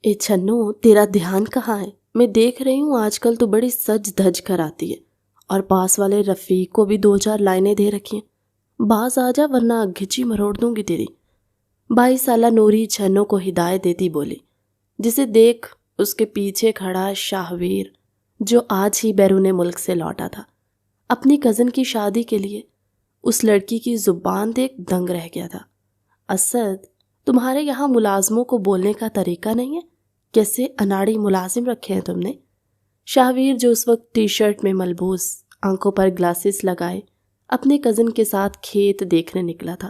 اے چھنو، تیرا دھیان کہاں ہے؟ میں دیکھ رہی ہوں آج کل تو بڑی سج دھج کر آتی ہے، اور پاس والے رفیق کو بھی 2 4 لائنیں دے رکھی ہیں۔ باز آ جا ورنہ گھچی مروڑ دوں گی تیری۔ 22 سالہ نوری چھنو کو ہدایت دیتی بولی، جسے دیکھ اس کے پیچھے کھڑا شاہویر، جو آج ہی بیرون ملک سے لوٹا تھا اپنی کزن کی شادی کے لیے، اس لڑکی کی زبان دیکھ دنگ رہ گیا تھا۔ اسد، تمہارے یہاں ملازموں کو بولنے کا طریقہ نہیں ہے؟ کیسے اناڑی ملازم رکھے ہیں تم نے؟ شاہویر، جو اس وقت ٹی شرٹ میں ملبوس، آنکھوں پر گلاسز لگائے، اپنے کزن کے ساتھ کھیت دیکھنے نکلا تھا،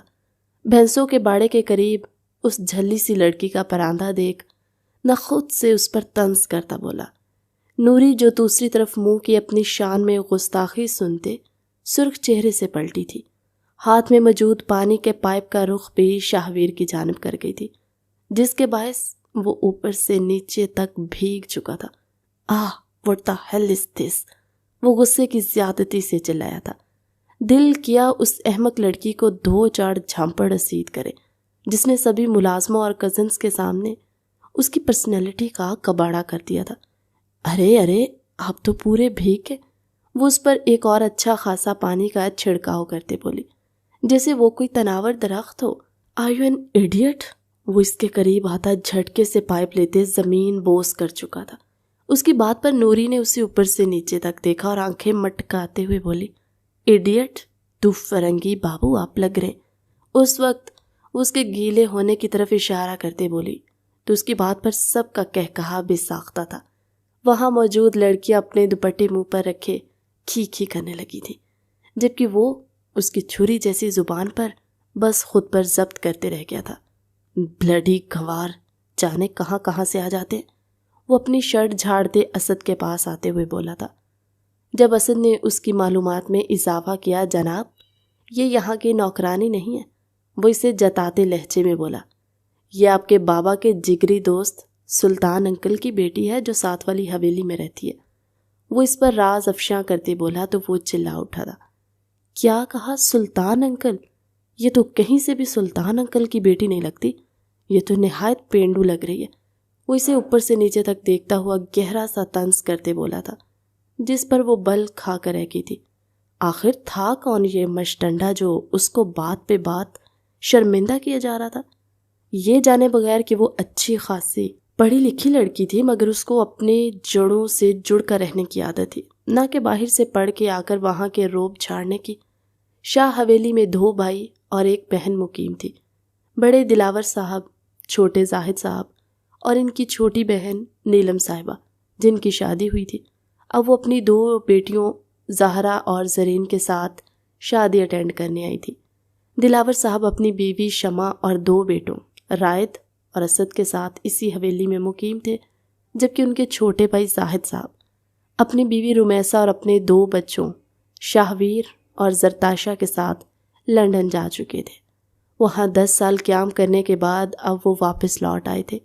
بھینسوں کے باڑے کے قریب اس جھلی سی لڑکی کا پراندھا دیکھ نہ خود سے اس پر طنز کرتا بولا۔ نوری، جو دوسری طرف منہ کی اپنی شان میں گستاخی سنتے سرخ چہرے سے پلٹی تھی، ہاتھ میں موجود پانی کے پائپ کا رخ بھی شاہویر کی جانب کر گئی تھی، جس کے باعث وہ اوپر سے نیچے تک بھیگ چکا تھا۔ what the hell is this؟ وہ غصے کی زیادتی سے چلایا تھا۔ دل کیا اس احمق لڑکی کو 2 4 جھامپڑ رسید کرے، جس نے سبھی ملازموں اور کزنز کے سامنے اس کی پرسنالٹی کا کباڑا کر دیا تھا۔ ارے آپ تو پورے بھیگ کے۔ وہ اس پر ایک اور اچھا خاصا پانی کا چھڑکاؤ کرتے بولی، جیسے وہ کوئی تناور درخت ہو۔ Are you an idiot؟ وہ اس کے قریب آتا جھٹکے سے پائپ لیتے زمین بوس کر چکا تھا۔ اس کی بات پر نوری نے اسے اوپر سے نیچے تک دیکھا اور آنکھیں مٹکاتے ہوئے بولی، ایڈیٹ؟ تو فرنگی بابو آپ لگ رہے۔ اس وقت وہ اس کے گیلے ہونے کی طرف اشارہ کرتے بولی تو اس کی بات پر سب کا کہکہا بے ساختہ تھا۔ وہاں موجود لڑکیاں اپنے دوپٹے منہ پر رکھے کھی کھی کرنے لگی تھی، جبکہ وہ اس کی چھری جیسی زبان پر بس خود پر ضبط کرتے رہ گیا تھا۔ بلڈی گوار، جانے کہاں کہاں سے آ جاتے۔ وہ اپنی شرٹ جھاڑتے اسد کے پاس آتے ہوئے بولا تھا۔ جب اسد نے اس کی معلومات میں اضافہ کیا، جناب یہ یہاں کی نوکرانی نہیں ہے، وہ اسے جتاتے لہجے میں بولا، یہ آپ کے بابا کے جگری دوست سلطان انکل کی بیٹی ہے جو ساتھ والی حویلی میں رہتی ہے۔ وہ اس پر راز افشاں کرتے بولا تو وہ چلا اٹھا تھا۔ کیا کہا؟ سلطان انکل؟ یہ تو کہیں سے بھی سلطان انکل کی بیٹی نہیں لگتی، یہ تو نہایت پینڈو لگ رہی ہے۔ وہ اسے اوپر سے نیچے تک دیکھتا ہوا گہرا سا طنز کرتے بولا تھا، جس پر وہ بل کھا کر رہ گئی تھی۔ آخر تھا کون یہ مشٹنڈا جو اس کو بات پہ بات شرمندہ کیا جا رہا تھا؟ یہ جانے بغیر کہ وہ اچھی خاصی پڑھی لکھی لڑکی تھی، مگر اس کو اپنے جڑوں سے جڑ کر رہنے کی عادت تھی، نہ کہ باہر سے پڑھ کے آ کر وہاں کے روب جھاڑنے کی۔ شاہ حویلی میں 2 بھائی اور 1 بہن مقیم تھی، بڑے دلاور صاحب، چھوٹے زاہد صاحب اور ان کی چھوٹی بہن نیلم صاحبہ، جن کی شادی ہوئی تھی۔ اب وہ اپنی 2 بیٹیوں زہرا اور زرین کے ساتھ شادی اٹینڈ کرنے آئی تھی۔ دلاور صاحب اپنی بیوی شمع اور 2 بیٹوں رائد اور اسد کے ساتھ اسی حویلی میں مقیم تھے، جبکہ ان کے چھوٹے بھائی زاہد صاحب اپنی بیوی رمیسہ اور اپنے 2 بچوں شاہویر اور زرتاشا کے ساتھ لندن جا چکے تھے۔ وہاں 10 سال قیام کرنے کے بعد اب وہ واپس لوٹ آئے تھے۔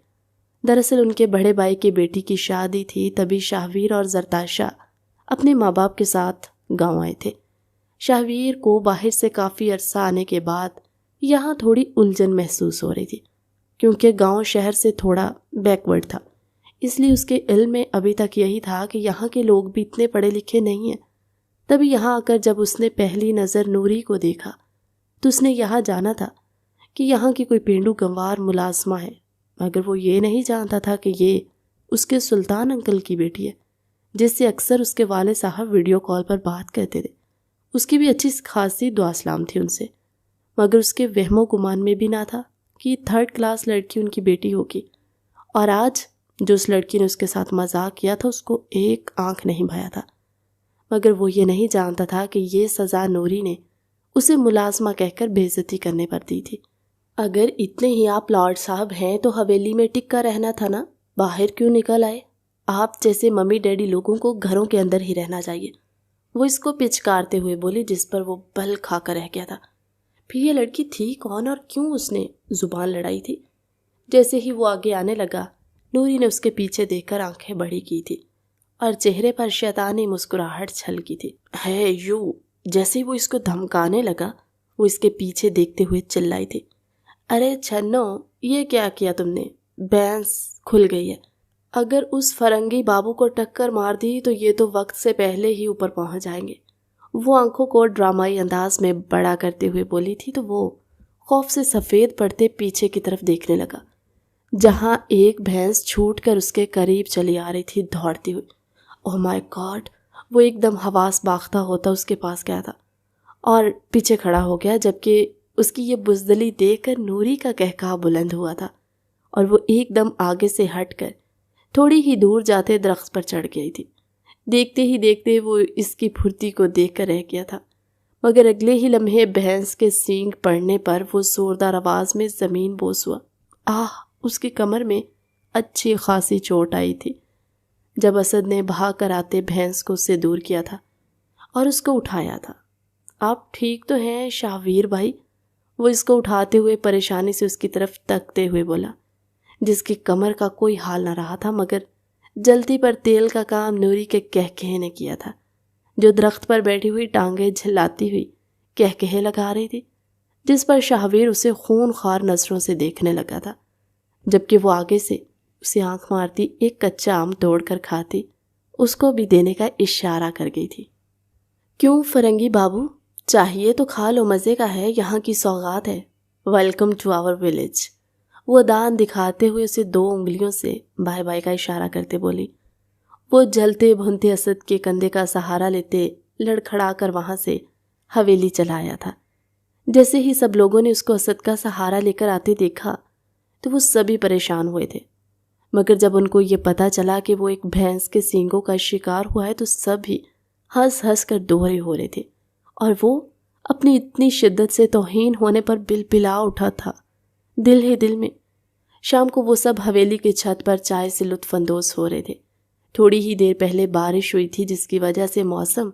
دراصل ان کے بڑے بھائی کی بیٹی کی شادی تھی، تبھی شاہویر اور زرتاشا اپنے ماں باپ کے ساتھ گاؤں آئے تھے۔ شاہویر کو باہر سے کافی عرصہ آنے کے بعد یہاں تھوڑی الجھن محسوس ہو رہی تھی، کیونکہ گاؤں شہر سے تھوڑا بیکورڈ تھا، اس لیے اس کے علم میں ابھی تک یہی تھا کہ یہاں کے لوگ بھی اتنے پڑھے لکھے نہیں ہیں۔ تبھی یہاں آ کر جب اس نے پہلی نظر نوری کو دیکھا تو اس نے یہاں جانا تھا کہ یہاں کی کوئی پینڈو گنوار ملازمہ ہے، مگر وہ یہ نہیں جانتا تھا کہ یہ اس کے سلطان انکل کی بیٹی ہے، جس سے اکثر اس کے والد صاحب ویڈیو کال پر بات کرتے تھے۔ اس کی بھی اچھی خاصی دعا سلام تھی ان سے، مگر اس کے وہم و گمان میں بھی نہ تھا کہ 3rd کلاس لڑکی ان کی بیٹی ہوگی، اور آج جو اس لڑکی نے اس کے ساتھ مذاق کیا تھا اس کو ایک آنکھ نہیں بھایا تھا، مگر وہ یہ نہیں جانتا تھا کہ یہ سزا نوری نے اسے ملازمہ کہہ کر بے عزتی کرنے پر دی تھی۔ اگر اتنے ہی آپ لارڈ صاحب ہیں تو حویلی میں ٹکا رہنا تھا نا، باہر کیوں نکل آئے؟ آپ جیسے ممی ڈیڈی لوگوں کو گھروں کے اندر ہی رہنا چاہیے، وہ اس کو پچکارتے ہوئے بولی، جس پر وہ بل کھا کر رہ گیا تھا۔ پھر یہ لڑکی تھی کون اور کیوں اس نے زبان لڑائی تھی؟ جیسے ہی وہ آگے آنے لگا، نوری نے اس کے پیچھے دیکھ کر آنکھیں بڑی کی تھی اور چہرے پر شیطانی مسکراہٹ چھلکی تھی۔ ہے یو! جیسے ہی وہ اس کو دھمکانے لگا، وہ اس کے پیچھے دیکھتے ہوئے چلائی تھی، ارے چھنو، یہ کیا کیا تم نے؟ بینس کھل گئی ہے۔ اگر اس فرنگی بابو کو ٹکر مار دی تو یہ تو وقت سے پہلے ہی اوپر پہنچ جائیں گے۔ وہ آنکھوں کو ڈرامائی انداز میں بڑا کرتے ہوئے بولی تھی تو وہ خوف سے سفید پڑتے پیچھے کی طرف دیکھنے لگا، جہاں ایک بھینس چھوٹ کر اس کے قریب چلی آ رہی تھی دوڑتی ہوئی۔ اوہ مائی گاڈ! وہ ایک دم حواس باختہ ہوتا اس کے پاس گیا تھا اور پیچھے کھڑا ہو گیا، جبکہ اس کی یہ بزدلی دیکھ کر نوری کا قہقہا بلند ہوا تھا اور وہ ایک دم آگے سے ہٹ کر تھوڑی ہی دور جاتے درخت پر چڑھ گئی تھی۔ دیکھتے ہی دیکھتے وہ اس کی پھرتی کو دیکھ کر رہ گیا تھا، مگر اگلے ہی لمحے بھینس کے سینگ پڑنے پر وہ زوردار آواز میں زمین بوس ہوا۔ اس کی کمر میں اچھی خاصی چوٹ آئی تھی۔ جب اسد نے بھاگ کر آتے بھینس کو اس سے دور کیا تھا اور اس کو اٹھایا تھا۔ آپ ٹھیک تو ہیں شاہویر بھائی؟ وہ اس کو اٹھاتے ہوئے پریشانی سے اس کی طرف تکتے ہوئے بولا، جس کی کمر کا کوئی حال نہ رہا تھا، مگر جلتی پر تیل کا کام نوری کے کہکہے نے کیا تھا، جو درخت پر بیٹھی ہوئی ٹانگیں جھلاتی ہوئی کہکہے لگا رہی تھی، جس پر شاہویر اسے خون خوار نظروں سے دیکھنے لگا تھا، جبکہ وہ آگے سے اسے آنکھ مارتی ایک کچا آم توڑ کر کھاتی اس کو بھی دینے کا اشارہ کر گئی تھی۔ کیوں فرنگی بابو، چاہیے تو کھا لو، مزے کا ہے، یہاں کی سوغات ہے، ویلکم ٹو آور ولیج۔ وہ دان دکھاتے ہوئے اسے 2 انگلیوں سے بائے بائے کا اشارہ کرتے بولی۔ وہ جلتے بھنتے اسد کے کندھے کا سہارا لیتے لڑکھڑا کر وہاں سے حویلی چلا آیا تھا۔ جیسے ہی سب لوگوں نے اس کو اسد کا سہارا لے کر آتے دیکھا تو وہ سبھی پریشان ہوئے تھے، مگر جب ان کو یہ پتا چلا کہ وہ ایک بھینس کے سینگوں کا شکار ہوا ہے تو سب ہی ہنس ہنس کر دوہرے ہو رہے تھے، اور وہ اپنی اتنی شدت سے توہین ہونے پر بلبلا اٹھا تھا دل ہی دل میں۔ شام کو وہ سب حویلی کی چھت پر چائے سے لطف اندوز ہو رہے تھے۔ تھوڑی ہی دیر پہلے بارش ہوئی تھی، جس کی وجہ سے موسم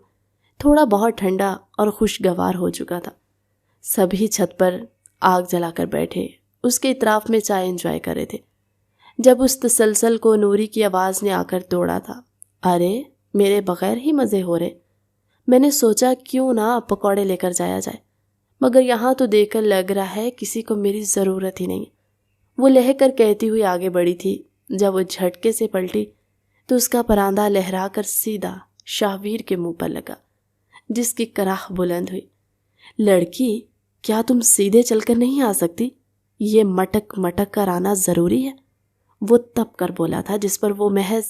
تھوڑا بہت ٹھنڈا اور خوشگوار ہو چکا تھا۔ سبھی چھت پر آگ جلا کر بیٹھے اس کے اطراف میں چائے انجوائے کر رہے تھے، جب اس تسلسل کو نوری کی آواز نے آ کر توڑا تھا۔ ارے میرے بغیر ہی مزے ہو رہے، میں نے سوچا کیوں نہ پکوڑے لے کر جایا جائے، مگر یہاں تو دیکھ کر لگ رہا ہے کسی کو میری ضرورت ہی نہیں۔ وہ لہہ کر کہتی ہوئی آگے بڑھی تھی، جب وہ جھٹکے سے پلٹی تو اس کا پراندہ لہرا کر سیدھا شاہویر کے منہ پر لگا، جس کی کراہ بلند ہوئی۔ لڑکی، کیا تم سیدھے چل کر نہیں آ سکتی؟ یہ مٹک مٹک کر آنا ضروری ہے؟ وہ تب کر بولا تھا، جس پر وہ محض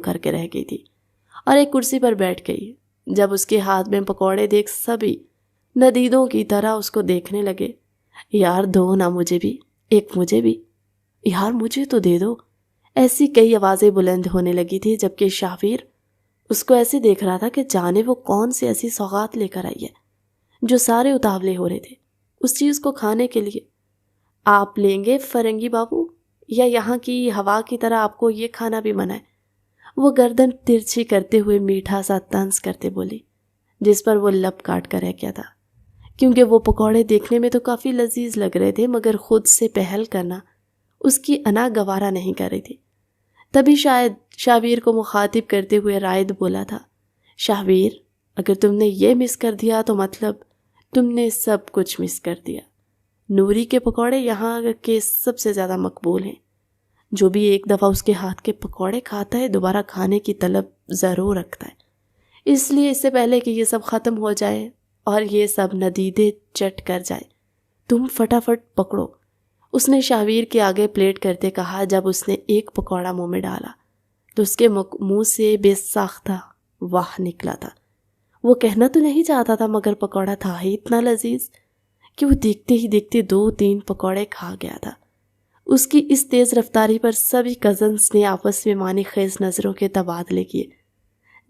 کر کے رہ گئی تھی اور ایک کرسی پر بیٹھ گئی۔ جب اس کے ہاتھ میں پکوڑے دیکھ سبھی ندیدوں کی طرح اس کو دیکھنے لگے۔ یار دو نا مجھے بھی، ایک مجھے بھی، یار مجھے تو دے دو، ایسی کئی آوازیں بلند ہونے لگی تھی، جبکہ شاہویر اس کو ایسے دیکھ رہا تھا کہ جانے وہ کون سی ایسی سوغات لے کر آئی ہے، جو سارے اتاولے ہو رہے تھے اس چیز کو کھانے کے لیے۔ آپ لیں گے فرنگی بابو، یا یہاں کی ہوا کی طرح آپ کو یہ کھانا بھی منع ہے؟ وہ گردن ترچھی کرتے ہوئے میٹھا سا طنز کرتے بولی، جس پر وہ لب کاٹ کر رہ گیا تھا، کیونکہ وہ پکوڑے دیکھنے میں تو کافی لذیذ لگ رہے تھے، مگر خود سے پہل کرنا اس کی انا گوارا نہیں کر رہی تھی۔ تبھی شاید شاہویر کو مخاطب کرتے ہوئے رائد بولا تھا، شاہویر، اگر تم نے یہ مس کر دیا تو مطلب تم نے سب کچھ مس کر دیا۔ نوری کے پکوڑے یہاں کے سب سے زیادہ مقبول ہیں، جو بھی ایک دفعہ اس کے ہاتھ کے پکوڑے کھاتا ہے دوبارہ کھانے کی طلب ضرور رکھتا ہے، اس لیے اس سے پہلے کہ یہ سب ختم ہو جائے اور یہ سب ندیدے چٹ کر جائے، تم فٹافٹ پکڑو۔ اس نے شاہویر کے آگے پلیٹ کرتے کہا۔ جب اس نے ایک پکوڑا منہ میں ڈالا تو اس کے منہ سے بے ساختہ واہ نکلا تھا۔ وہ کہنا تو نہیں چاہتا تھا، مگر پکوڑا تھا ہی اتنا لذیذ کہ وہ دیکھتے ہی دیکھتے 2-3 پکوڑے کھا گیا تھا۔ اس کی اس تیز رفتاری پر سبھی کزنس نے آپس میں معنی خیز نظروں کے تبادلے کیے،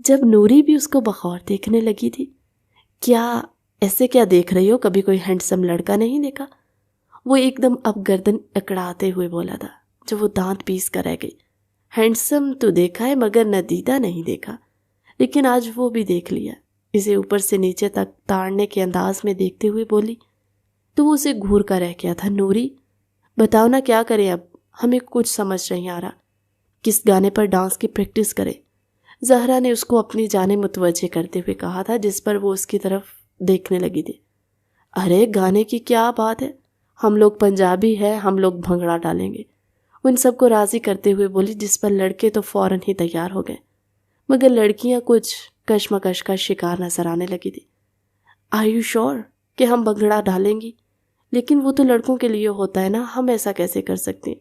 جب نوری بھی اس کو بغور دیکھنے لگی تھی۔ کیا ایسے کیا دیکھ رہی ہو؟ کبھی کوئی ہینڈسم لڑکا نہیں دیکھا؟ وہ ایک دم اب گردن اکڑاتے ہوئے بولا تھا، جب وہ دانت پیس کر رہ گئی۔ ہینڈسم تو دیکھا ہے مگر ندیدہ نہیں دیکھا، لیکن آج وہ بھی دیکھ لیا۔ اسے اوپر سے نیچے تک تاڑنے کے انداز میں دیکھتے ہوئے بولی تو وہ اسے گھور کر رہ گیا تھا۔ نوری، بتاؤ نا کیا کریں اب، ہمیں کچھ سمجھ نہیں آ رہا، کس گانے پر ڈانس کی پریکٹس کرے؟ زہرا نے اس کو اپنی جانب متوجہ کرتے ہوئے کہا تھا، جس پر وہ اس کی طرف دیکھنے لگی تھی۔ ارے گانے کی کیا بات ہے، ہم لوگ پنجابی ہے، ہم لوگ بھنگڑا ڈالیں گے، وہ ان سب کو راضی کرتے ہوئے بولی، جس پر لڑکے تو فوراً ہی تیار ہو گئے، مگر لڑکیاں کچھ کشمکش کا شکار نظر آنے لگی تھی۔ آر یو شور کہ ہم بھنگڑا ڈالیں گی؟ لیکن وہ تو لڑکوں کے لیے ہوتا ہے نا، ہم ایسا کیسے کر سکتے ہیں؟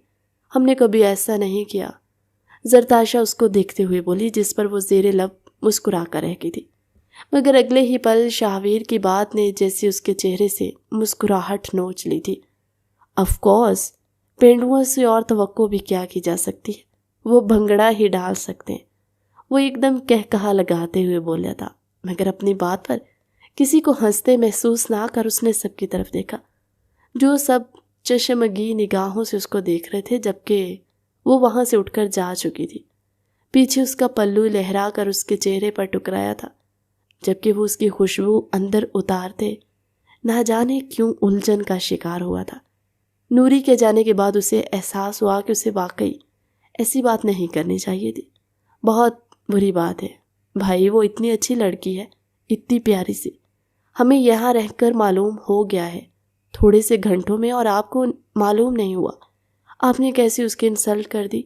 ہم نے کبھی ایسا نہیں کیا، زرتاشا اس کو دیکھتے ہوئے بولی، جس پر وہ زیر لب مسکرا کر رہ گئی تھی۔ مگر اگلے ہی پل شاہویر کی بات نے جیسے اس کے چہرے سے مسکراہٹ نوچ لی تھی۔ آف کورس، پینڈوؤں سے اور توقع بھی کیا کی جا سکتی ہے، وہ بھنگڑا ہی ڈال سکتے ہیں۔ وہ ایک دم کہا لگاتے ہوئے بولا تھا، مگر اپنی بات پر کسی کو ہنستے محسوس نہ کر اس نے سب کی طرف دیکھا، جو سب چشمگی نگاہوں سے اس کو دیکھ رہے تھے، جبکہ وہ وہاں سے اٹھ کر جا چکی تھی۔ پیچھے اس کا پلو لہرا کر اس کے چہرے پر ٹکرایا تھا، جبکہ وہ اس کی خوشبو اندر اتارتے نہ جانے کیوں الجھن کا شکار ہوا تھا۔ نوری کے جانے کے بعد اسے احساس ہوا کہ اسے واقعی ایسی بات نہیں کرنی چاہیے تھی۔ بہت بری بات ہے بھائی، وہ اتنی اچھی لڑکی ہے، اتنی پیاری سی، ہمیں یہاں رہ کر معلوم ہو گیا ہے تھوڑے سے گھنٹوں میں، اور آپ کو معلوم نہیں ہوا۔ آپ نے کیسے اس کی انسلٹ کر دی؟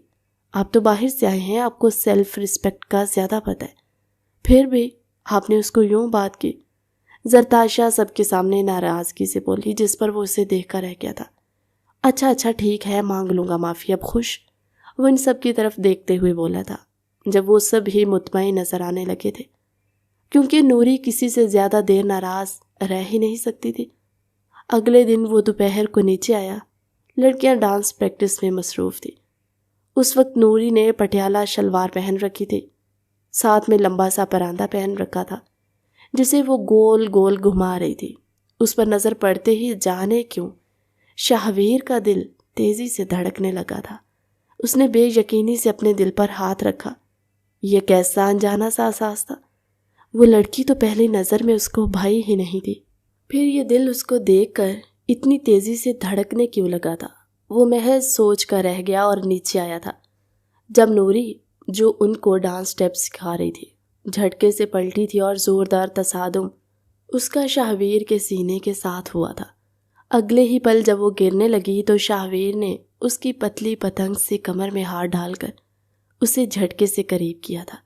آپ تو باہر سے آئے ہیں، آپ کو سیلف ریسپیکٹ کا زیادہ پتہ ہے، پھر بھی آپ نے اس کو یوں بات کی۔ زرتاشا سب کے سامنے ناراضگی سے بولی، جس پر وہ اسے دیکھ کر رہ گیا تھا۔ اچھا ٹھیک ہے، مانگ لوں گا معافی، اب خوش؟ وہ ان سب کی طرف دیکھتے ہوئے بولا تھا، جب وہ سب ہی مطمئن نظر آنے لگے تھے، کیونکہ نوری کسی سے زیادہ دیر ناراض رہ ہی نہیں سکتی تھی۔ اگلے دن وہ دوپہر کو نیچے آیا، لڑکیاں ڈانس پریکٹس میں مصروف تھی۔ اس وقت نوری نے پٹیالہ شلوار پہن رکھی تھی، ساتھ میں لمبا سا پراندہ پہن رکھا تھا، جسے وہ گول گول گھما رہی تھی۔ اس پر نظر پڑتے ہی جانے کیوں شاہویر کا دل تیزی سے دھڑکنے لگا تھا۔ اس نے بے یقینی سے اپنے دل پر ہاتھ رکھا۔ یہ کیسا انجانا سا احساس تھا؟ وہ لڑکی تو پہلی نظر میں اس کو بھائی ہی نہیں تھی، پھر یہ دل اس کو دیکھ کر اتنی تیزی سے دھڑکنے کیوں لگا تھا؟ وہ محض سوچ کر رہ گیا اور نیچے آیا تھا، جب نوری جو ان کو ڈانس سٹیپ سکھا رہی تھی جھٹکے سے پلٹی تھی، اور زوردار تصادم اس کا شاہویر کے سینے کے ساتھ ہوا تھا۔ اگلے ہی پل جب وہ گرنے لگی تو شاہویر نے اس کی پتلی پتنگ سے کمر میں ہاتھ ڈال کر اسے جھٹکے سے قریب کیا تھا۔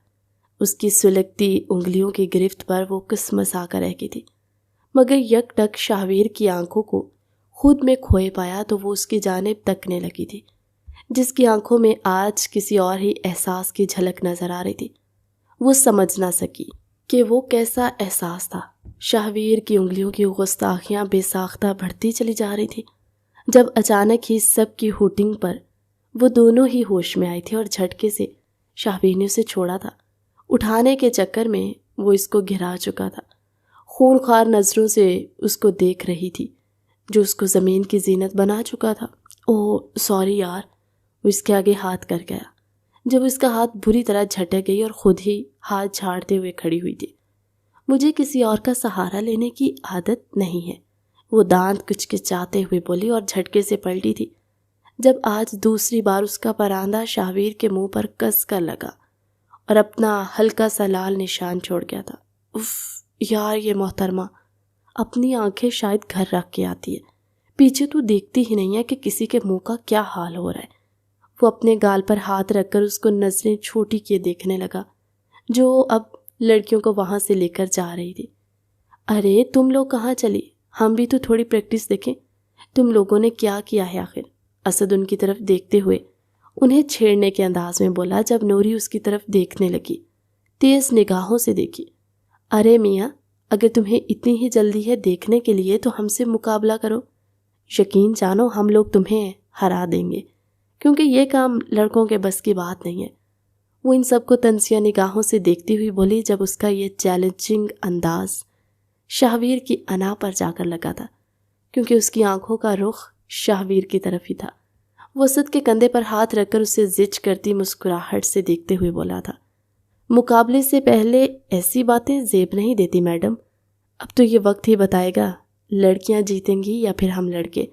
اس کی سلگتی انگلیوں کی گرفت پر وہ کسمسا کر رہ گئی تھی، مگر یک ٹک شاہویر کی آنکھوں کو خود میں کھوئے پایا تو وہ اس کی جانب تکنے لگی تھی، جس کی آنکھوں میں آج کسی اور ہی احساس کی جھلک نظر آ رہی تھی۔ وہ سمجھ نہ سکی کہ وہ کیسا احساس تھا۔ شاہویر کی انگلیوں کی گستاخیاں بے ساختہ بڑھتی چلی جا رہی تھی، جب اچانک ہی سب کی ہوٹنگ پر وہ دونوں ہی ہوش میں آئی تھی، اور جھٹکے سے شاہویر نے اسے چھوڑا تھا۔ اٹھانے کے چکر میں وہ اس کو گھرا چکا تھا، خونخوار نظروں سے اس کو دیکھ رہی تھی، جو اس کو زمین کی زینت بنا چکا تھا۔ اوہ سوری یار، وہ اس کے آگے ہاتھ کر گیا، جب اس کا ہاتھ بری طرح جھٹک گئی اور خود ہی ہاتھ جھاڑتے ہوئے کھڑی ہوئی تھی۔ مجھے کسی اور کا سہارا لینے کی عادت نہیں ہے، وہ دانت کچکچاتے ہوئے بولی اور جھٹکے سے پلٹی تھی، جب آج دوسری بار اس کا پراندہ شاہویر کے منہ پر کس کر لگا اور اپنا ہلکا سا لال نشان چھوڑ گیا تھا۔ اف یار، یہ محترمہ اپنی آنکھیں شاید گھر رکھ کے آتی ہے، پیچھے تو دیکھتی ہی نہیں ہے کہ کسی کے منہ کا کیا حال ہو رہا ہے۔ وہ اپنے گال پر ہاتھ رکھ کر اس کو نظریں چھوٹی کیے دیکھنے لگا، جو اب لڑکیوں کو وہاں سے لے کر جا رہی تھی۔ ارے تم لوگ کہاں چلی؟ ہم بھی تو تھوڑی پریکٹس دیکھیں، تم لوگوں نے کیا کیا ہے آخر؟ اسد ان کی طرف دیکھتے ہوئے انہیں چھیڑنے کے انداز میں بولا، جب نوری اس کی طرف دیکھنے لگی، تیز نگاہوں سے دیکھی۔ ارے میاں، اگر تمہیں اتنی ہی جلدی ہے دیکھنے کے لیے تو ہم سے مقابلہ کرو، یقین جانو ہم لوگ تمہیں ہرا دیں گے، کیونکہ یہ کام لڑکوں کے بس کی بات نہیں ہے۔ وہ ان سب کو تنزیہ نگاہوں سے دیکھتی ہوئی بولی، جب اس کا یہ چیلنجنگ انداز شاہویر کی انا پر جا کر لگا تھا، کیونکہ اس کی آنکھوں کا رخ شاہویر کی طرف ہی تھا۔ وہ اسد کے کندھے پر ہاتھ رکھ کر اسے زچ کرتی مسکراہٹ سے دیکھتے ہوئے بولا تھا، مقابلے سے پہلے ایسی باتیں زیب نہیں دیتی میڈم، اب تو یہ وقت ہی بتائے گا لڑکیاں جیتیں گی یا پھر ہم لڑکے،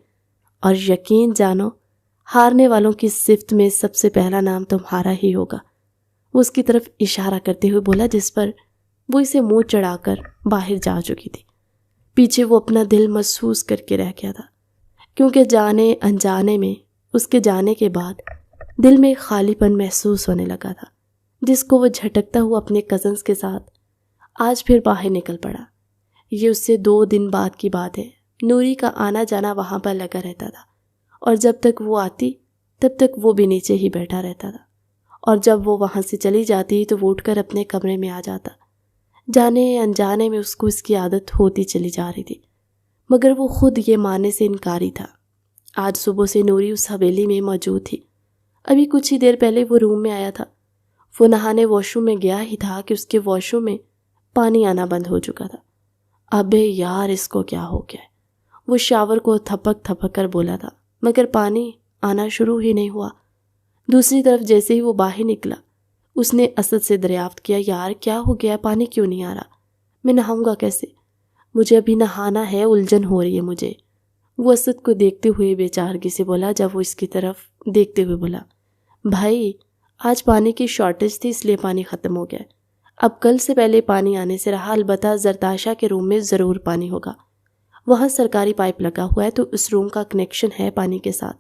اور یقین جانو ہارنے والوں کی صفت میں سب سے پہلا نام تمہارا ہی ہوگا۔ وہ اس کی طرف اشارہ کرتے ہوئے بولا، جس پر وہ اسے منہ چڑھا کر باہر جا چکی تھی۔ پیچھے وہ اپنا دل محسوس کر کے رہ گیا تھا، کیونکہ جانے انجانے میں اس کے جانے کے بعد دل میں خالی پن محسوس ہونے لگا تھا، جس کو وہ جھٹکتا ہوا اپنے کزنز کے ساتھ آج پھر باہر نکل پڑا۔ یہ اس سے 2 دن بعد کی بات ہے۔ نوری کا آنا جانا وہاں پر لگا رہتا تھا، اور جب تک وہ آتی تب تک وہ بھی نیچے ہی بیٹھا رہتا تھا، اور جب وہ وہاں سے چلی جاتی تو وہ اٹھ کر اپنے کمرے میں آ جاتا۔ جانے انجانے میں اس کو اس کی عادت ہوتی چلی جا رہی تھی، مگر وہ خود یہ ماننے سے انکاری تھا۔ آج صبح سے نوری اس حویلی میں موجود تھی۔ ابھی کچھ ہی دیر پہلے وہ روم میں آیا تھا۔ وہ نہانے واش روم میں گیا ہی تھا کہ اس کے واش روم میں پانی آنا بند ہو چکا تھا۔ ابے یار، اس کو کیا ہو گیا ہے؟ وہ شاور کو تھپک تھپک کر بولا تھا، مگر پانی آنا شروع ہی نہیں ہوا۔ دوسری طرف جیسے ہی وہ باہر نکلا، اس نے اسد سے دریافت کیا، یار کیا ہو گیا، پانی کیوں نہیں آ رہا؟ میں نہاؤں گا کیسے؟ مجھے ابھی نہانا ہے، الجھن ہو رہی ہے مجھے۔ وہ اسد کو دیکھتے ہوئے بے چارگی سے بولا۔ جب وہ اس کی طرف دیکھتے ہوئے بولا، بھائی آج پانی کی شارٹیج تھی اس لیے پانی ختم ہو گیا ہے۔ اب کل سے پہلے پانی آنے سے رہا، البتہ زرتاشا کے روم میں ضرور پانی ہوگا۔ وہاں سرکاری پائپ لگا ہوا ہے تو اس روم کا کنیکشن ہے پانی کے ساتھ،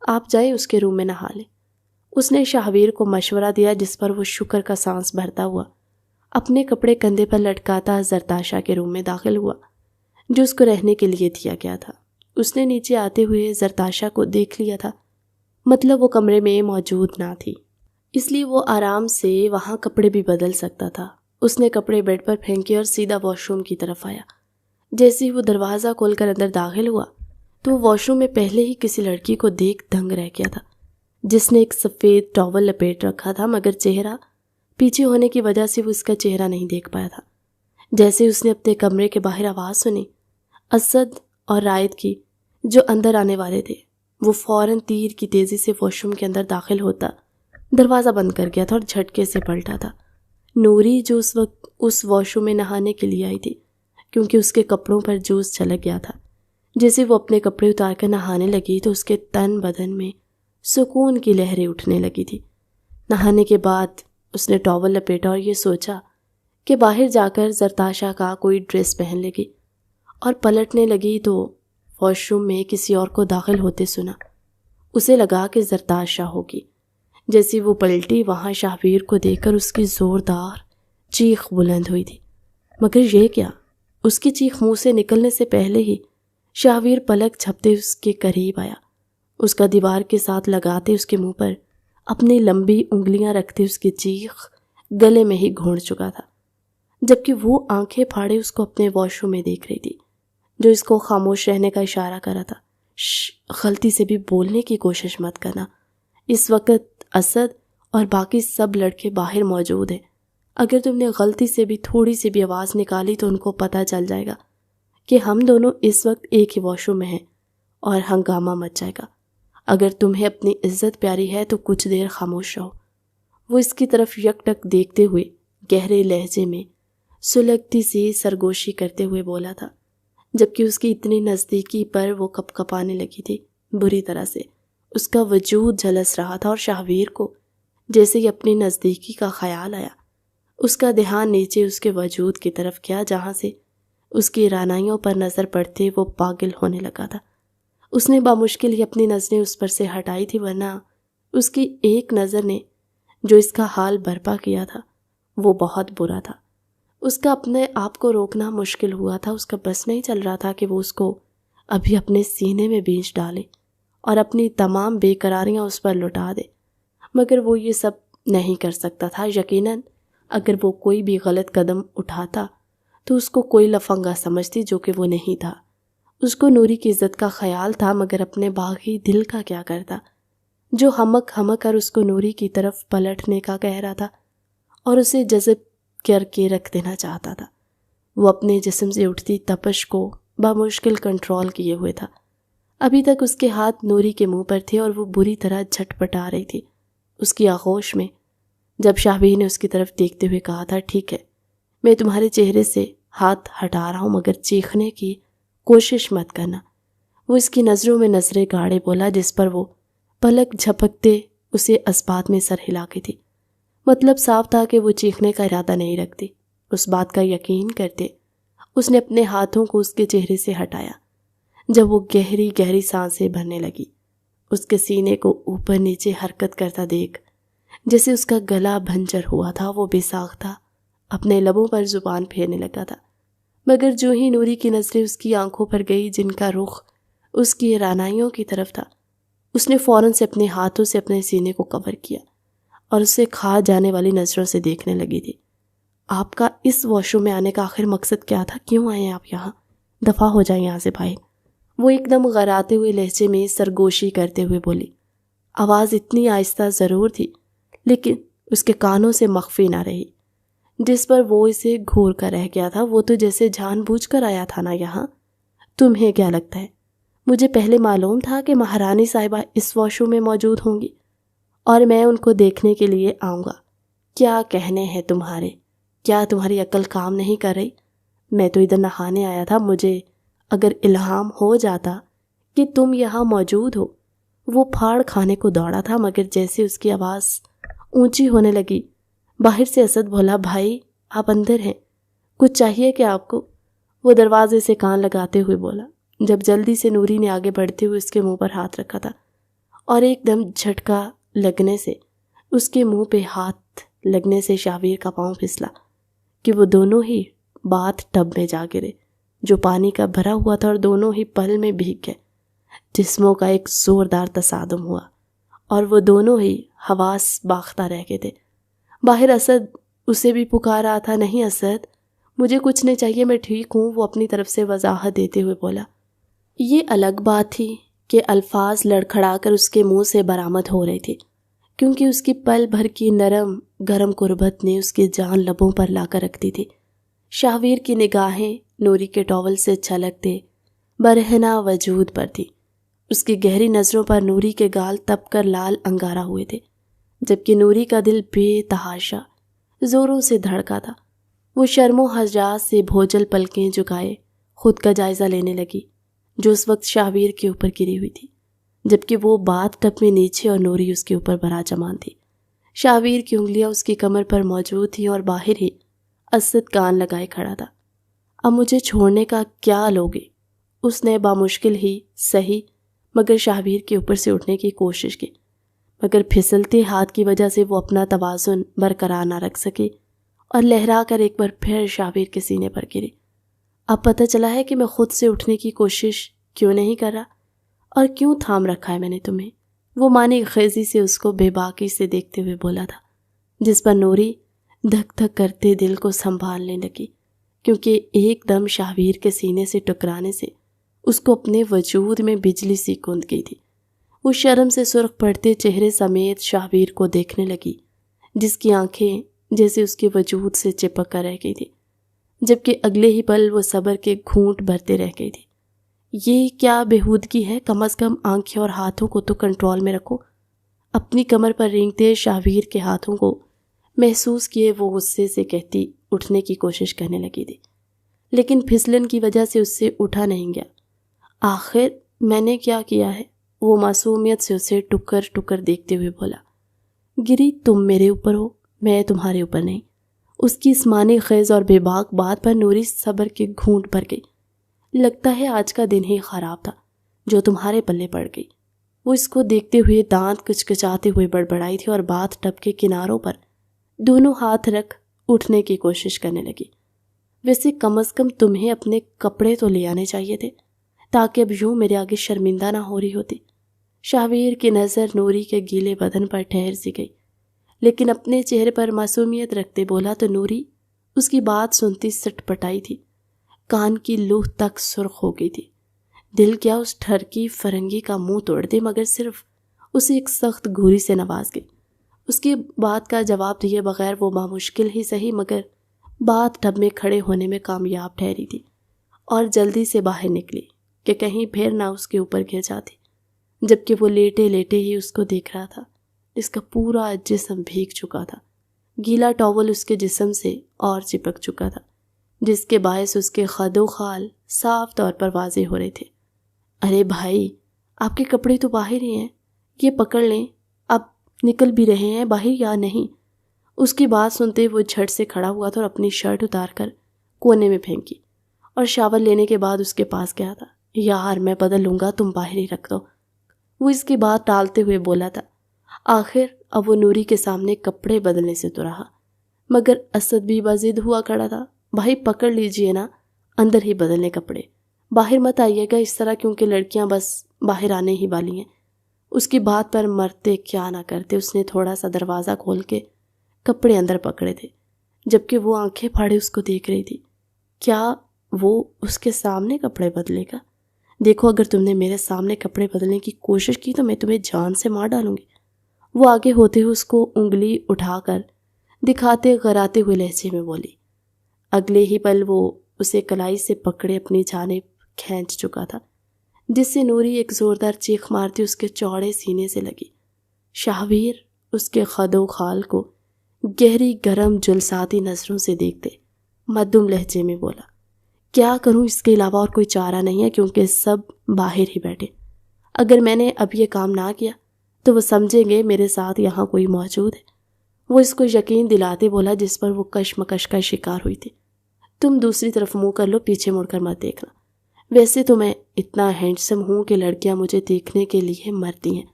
آپ جائیں اس کے روم میں نہا لیں۔ اس نے شاہویر کو مشورہ دیا، جس پر وہ شکر کا سانس بھرتا ہوا اپنے کپڑے کندھے پر لٹکاتا زرتاشا کے روم میں داخل ہوا، جو اس کو رہنے کے لیے دیا گیا تھا۔ اس نے نیچے آتے ہوئے زرتاشا کو دیکھ لیا تھا، مطلب وہ کمرے میں موجود نہ تھی، اس لیے وہ آرام سے وہاں کپڑے بھی بدل سکتا تھا۔ اس نے کپڑے بیڈ پر پھینکے اور سیدھا واش روم کی طرف آیا۔ جیسے ہی وہ دروازہ کھول کر اندر داخل ہوا تو وہ واش روم میں پہلے ہی کسی لڑکی کو دیکھ دنگ رہ گیا تھا، جس نے ایک سفید ٹاول لپیٹ رکھا تھا، مگر چہرہ پیچھے ہونے کی وجہ سے وہ اس کا چہرہ نہیں دیکھ پایا تھا۔ جیسے اس نے اپنے کمرے کے باہر آواز سنی اسد اور رائد کی، جو اندر آنے والے تھے، وہ فوراً تیر کی تیزی سے واش روم کے اندر داخل ہوتا دروازہ بند کر گیا تھا اور جھٹکے سے پلٹا تھا۔ نوری جو اس وقت اس واش روم میں نہانے کے لیے آئی تھی، کیونکہ اس کے کپڑوں پر جوس چھلک گیا تھا، جیسے وہ اپنے کپڑے اتار کر نہانے لگی تو اس کے تن بدن میں سکون کی لہریں اٹھنے لگی تھی۔ نہانے کے بعد اس نے ٹاول لپیٹا اور یہ سوچا کہ باہر جا کر زرتاشا کا کوئی ڈریس پہن لے گی، اور پلٹنے لگی تو واش روم میں کسی اور کو داخل ہوتے سنا۔ اسے لگا کہ زرتاشا ہوگی۔ جیسی وہ پلٹی، وہاں شاہویر کو دیکھ کر اس کی زوردار چیخ بلند ہوئی تھی، مگر یہ کیا، اس کی چیخ منہ سے نکلنے سے پہلے ہی شاہویر پلک جھپتے اس کے قریب آیا۔ اس کا دیوار کے ساتھ لگاتے اس کے منہ پر اپنی لمبی انگلیاں رکھتے اس کی چیخ گلے میں ہی گھونٹ چکا تھا، جبکہ وہ آنکھیں پھاڑے اس کو اپنے واش روم میں دیکھ رہی تھی، جو اس کو خاموش رہنے کا اشارہ کر رہا تھا۔ غلطی سے بھی بولنے کی کوشش مت کرنا، اس وقت اسد اور باقی سب لڑکے باہر موجود ہیں، اگر تم نے غلطی سے بھی تھوڑی سی بھی آواز نکالی تو ان کو پتہ چل جائے گا کہ ہم دونوں اس وقت ایک ہی واش روم میں ہیں اور ہنگامہ مچ جائے گا۔ اگر تمہیں اپنی عزت پیاری ہے تو کچھ دیر خاموش رہو۔ وہ اس کی طرف یک ٹک دیکھتے ہوئے گہرے لہجے میں سلگتی سی سرگوشی کرتے ہوئے بولا تھا، جبکہ اس کی اتنی نزدیکی پر وہ کپ کپانے لگی تھی، بری طرح سے اس کا وجود جھلس رہا تھا، اور شاہویر کو جیسے ہی اپنی نزدیکی کا خیال آیا، اس کا دھیان نیچے اس کے وجود کی طرف گیا، جہاں سے اس کی رانائیوں پر نظر پڑتے وہ پاگل ہونے لگا تھا۔ اس نے بامشکل ہی اپنی نظریں اس پر سے ہٹائی تھی، ورنہ اس کی ایک نظر نے جو اس کا حال برپا کیا تھا وہ بہت برا تھا۔ اس کا اپنے آپ کو روکنا مشکل ہوا تھا، اس کا بس نہیں چل رہا تھا کہ وہ اس کو ابھی اپنے سینے میں بیچ ڈالے اور اپنی تمام بے قراریاں اس پر لٹا دے، مگر وہ یہ سب نہیں کر سکتا تھا۔ یقیناً اگر وہ کوئی بھی غلط قدم اٹھاتا تو اس کو کوئی لفنگا سمجھتی، جو کہ وہ نہیں تھا۔ اس کو نوری کی عزت کا خیال تھا، مگر اپنے باغی دل کا کیا کرتا، جو ہمک کر اس کو نوری کی طرف پلٹنے کا کہہ رہا تھا اور اسے جذب کر کے رکھ دینا چاہتا تھا۔ وہ اپنے جسم سے اٹھتی تپش کو بامشکل کنٹرول کیے ہوئے تھا۔ ابھی تک اس کے ہاتھ نوری کے منہ پر تھے اور وہ بری طرح جھٹپٹا رہی تھی اس کی آغوش میں۔ جب شاہویر نے اس کی طرف دیکھتے ہوئے کہا تھا، ٹھیک ہے، میں تمہارے چہرے سے ہاتھ ہٹا رہا ہوں، مگر چیخنے کی کوشش مت کرنا، وہ اس کی نظروں میں نظریں گاڑے بولا، جس پر وہ پلک جھپکتے اسے اسبات میں سر ہلا کی تھی۔ مطلب صاف تھا کہ وہ چیخنے کا ارادہ نہیں رکھتی۔ اس بات کا یقین کرتے اس نے اپنے ہاتھوں کو اس کے چہرے سے ہٹایا۔ جب وہ گہری گہری سانسیں بھرنے لگی، اس کے سینے کو اوپر نیچے حرکت کرتا دیکھ جیسے اس کا گلا بھنجر ہوا تھا، وہ بے ساختہ اپنے لبوں پر زبان پھیرنے لگا تھا، مگر جو ہی نوری کی نظریں اس کی آنکھوں پر گئی جن کا رخ اس کی رعنائیوں کی طرف تھا، اس نے فوراً سے اپنے ہاتھوں سے اپنے سینے کو کور کیا اور اسے کھا جانے والی نظروں سے دیکھنے لگی تھی۔ آپ کا اس واش روم میں آنے کا آخر مقصد کیا تھا؟ کیوں آئے ہیں آپ یہاں؟ دفع ہو جائیں یہاں سے باہر۔ وہ ایک دم غراتے ہوئے لہجے میں سرگوشی کرتے ہوئے بولی۔ آواز اتنی آہستہ ضرور تھی لیکن اس کے کانوں سے مخفی نہ رہی، جس پر وہ اسے گھور کر رہ گیا تھا۔ وہ تو جیسے جان بوجھ کر آیا تھا نا یہاں۔ تمہیں کیا لگتا ہے مجھے پہلے معلوم تھا کہ مہارانی صاحبہ اس واش روم میں موجود ہوں گی اور میں ان کو دیکھنے کے لیے آؤں گا؟ کیا کہنے ہیں تمہارے؟ کیا تمہاری عقل کام نہیں کر رہی؟ میں تو ادھر نہانے آیا تھا، مجھے اگر الہام ہو جاتا کہ تم یہاں موجود ہو۔ وہ پھاڑ کھانے کو دوڑا تھا، مگر جیسے اس کی آواز اونچی ہونے لگی باہر سے اسد بولا، بھائی آپ اندر ہیں، کچھ چاہیے کیا آپ کو؟ وہ دروازے سے کان لگاتے ہوئے بولا، جب جلدی سے نوری نے آگے بڑھتے ہوئے اس کے منہ پر ہاتھ رکھا تھا اور ایک دم جھٹکا لگنے سے اس کے منہ پہ ہاتھ لگنے سے شاویر کا پاؤں پھسلا کہ وہ دونوں ہی باتھ ٹب میں جا گرے جو پانی کا بھرا ہوا تھا اور دونوں ہی پل میں بھیگ گئے۔ جسموں کا ایک زوردار تصادم ہوا اور وہ دونوں ہی حواس باختہ رہ گئے تھے۔ باہر اسد اسے بھی پکار رہا تھا، نہیں اسد مجھے کچھ نہیں چاہیے، میں ٹھیک ہوں۔ وہ اپنی طرف سے وضاحت دیتے ہوئے بولا۔ یہ الگ بات تھی کہ الفاظ لڑکھڑا کر اس کے منہ سے برآمد ہو رہے تھے، کیونکہ اس کی پل بھر کی نرم گرم قربت نے اس کی جان لبوں پر لا کر رکھ دی تھی۔ شاہویر کی نگاہیں نوری کے ٹاول سے چھلکتے برہنہ وجود پر تھی۔ اس کی گہری نظروں پر نوری کے گال تپ کر لال انگارہ ہوئے تھے، جبکہ نوری کا دل بے تحاشا زوروں سے دھڑکا تھا۔ وہ شرم و حجاز سے بھوجل پلکیں جھکائے خود کا جائزہ لینے لگی جو اس وقت شاہویر کے اوپر گری ہوئی تھی، جبکہ وہ باتھ ٹب میں نیچے اور نوری اس کے اوپر براجمان تھی۔ شاہویر کی انگلیاں اس کی کمر پر موجود تھیں اور باہر ہی اسد کان لگائے کھڑا تھا۔ اب مجھے چھوڑنے کا کیا لوگے؟ اس نے بامشکل ہی صحیح مگر شاہویر کے اوپر سے اٹھنے کی کوشش کی، مگر پھسلتے ہاتھ کی وجہ سے وہ اپنا توازن برقرار نہ رکھ سکی اور لہرا کر ایک بار پھر شاہویر کے سینے پر گری۔ اب پتہ چلا ہے کہ میں خود سے اٹھنے کی کوشش کیوں نہیں کر رہا اور کیوں تھام رکھا ہے میں نے تمہیں۔ وہ مانی خیزی سے اس کو بے باکی سے دیکھتے ہوئے بولا تھا، جس پر نوری دھک دھک کرتے دل کو سنبھالنے لگی، کیونکہ ایک دم شاہویر کے سینے سے ٹکرانے سے اس کو اپنے وجود میں بجلی سی گونج گئی تھی۔ وہ شرم سے سرخ پڑتے چہرے سمیت شاہویر کو دیکھنے لگی، جس کی آنکھیں جیسے اس کے وجود سے چپک کر رہ گئی تھی، جبکہ اگلے ہی پل وہ صبر کے گھونٹ بھرتے رہ گئی تھی۔ یہ کیا بےہودگی ہے؟ کم از کم آنکھیں اور ہاتھوں کو تو کنٹرول میں رکھو۔ اپنی کمر پر رینگتے شاہویر کے ہاتھوں کو محسوس کیے وہ غصے سے کہتی اٹھنے کی کوشش کرنے لگی تھی، لیکن پھسلن کی وجہ سے اس سے اٹھا نہیں گیا۔ آخر میں نے کیا کیا ہے؟ وہ معصومیت سے اسے ٹکر ٹکر دیکھتے ہوئے بولا۔ گری تم میرے اوپر ہو، میں تمہارے اوپر نہیں۔ اس کی اس معنی خیز اور بے باک بات پر نوری صبر کے گھونٹ بھر گئی۔ لگتا ہے آج کا دن ہی خراب تھا جو تمہارے پلے پڑ گئی۔ وہ اس کو دیکھتے ہوئے دانت کچکچاتے ہوئے بڑبڑائی تھی اور باتھ ٹب کے کناروں پر دونوں ہاتھ رکھ اٹھنے کی کوشش کرنے لگی۔ ویسے کم از کم تمہیں اپنے کپڑے تو لے آنے چاہیے تھے تاکہ اب یوں میرے آگے شرمندہ نہ ہو رہی ہوتی۔ شاہویر کی نظر نوری کے گیلے بدن پر ٹھہر سی گئی، لیکن اپنے چہرے پر معصومیت رکھتے بولا تو نوری اس کی بات سنتی سٹ پٹائی تھی، کان کی لوح تک سرخ ہو گئی تھی۔ دل کیا اس ٹھرکی فرنگی کا منہ توڑ دے، مگر صرف اسے ایک سخت گھوری سے نواز گئی۔ اس کی بات کا جواب دیے بغیر وہ بامشکل ہی صحیح مگر باتھ ٹب میں کھڑے ہونے میں کامیاب ٹھہری تھی اور جلدی سے باہر نکلی کہ کہیں پھر نہ اس کے اوپر گر جاتی، جبکہ وہ لیٹے لیٹے ہی اس کو دیکھ رہا تھا، جس کا پورا جسم بھیگ چکا تھا۔ گیلا ٹاول اس کے جسم سے اور چپک چکا تھا، جس کے باعث اس کے خد و خال صاف طور پر واضح ہو رہے تھے۔ ارے بھائی، آپ کے کپڑے تو باہر ہی ہیں، یہ پکڑ لیں، اب نکل بھی رہے ہیں باہر یا نہیں؟ اس کی بات سنتے وہ جھٹ سے کھڑا ہوا تھا اور اپنی شرٹ اتار کر کونے میں پھینکی اور شاور لینے کے بعد اس کے پاس گیا تھا۔ یار میں بدل لوں گا، تم باہر ہی رکھ دو۔ وہ اس کی بات ٹالتے ہوئے بولا تھا۔ آخر اب وہ نوری کے سامنے کپڑے بدلنے سے تو رہا، مگر اسد بھی بضد ہوا کھڑا تھا۔ بھائی پکڑ لیجئے نا، اندر ہی بدلنے کپڑے، باہر مت آئیے گا اس طرح، کیونکہ لڑکیاں بس باہر آنے ہی والی ہیں۔ اس کی بات پر مرتے کیا نہ کرتے، اس نے تھوڑا سا دروازہ کھول کے کپڑے اندر پکڑے تھے، جبکہ وہ آنکھیں پھاڑے اس کو دیکھ رہی تھی۔ کیا وہ اس کے سامنے کپڑے بدلے گا؟ دیکھو، اگر تم نے میرے سامنے کپڑے بدلنے کی کوشش کی تو میں تمہیں جان سے مار ڈالوں گی۔ وہ آگے ہوتے ہوئے اس کو انگلی اٹھا کر دکھاتے غراتے ہوئے لہجے میں بولی۔ اگلے ہی پل وہ اسے کلائی سے پکڑے اپنی جانب کھینچ چکا تھا، جس سے نوری ایک زوردار چیخ مارتی اس کے چوڑے سینے سے لگی۔ شاہویر اس کے خد و خال کو گہری گرم جلساتی نظروں سے دیکھتے مدھم لہجے میں بولا، کیا کروں، اس کے علاوہ اور کوئی چارہ نہیں ہے، کیونکہ سب باہر ہی بیٹھے۔ اگر میں نے اب یہ کام نہ کیا تو وہ سمجھیں گے میرے ساتھ یہاں کوئی موجود ہے۔ وہ اس کو یقین دلاتے بولا، جس پر وہ کشمکش کا شکار ہوئی تھی۔ تم دوسری طرف منہ کر لو، پیچھے مڑ کر مت دیکھنا۔ ویسے تو میں اتنا ہینڈسم ہوں کہ لڑکیاں مجھے دیکھنے کے لیے مرتی ہیں،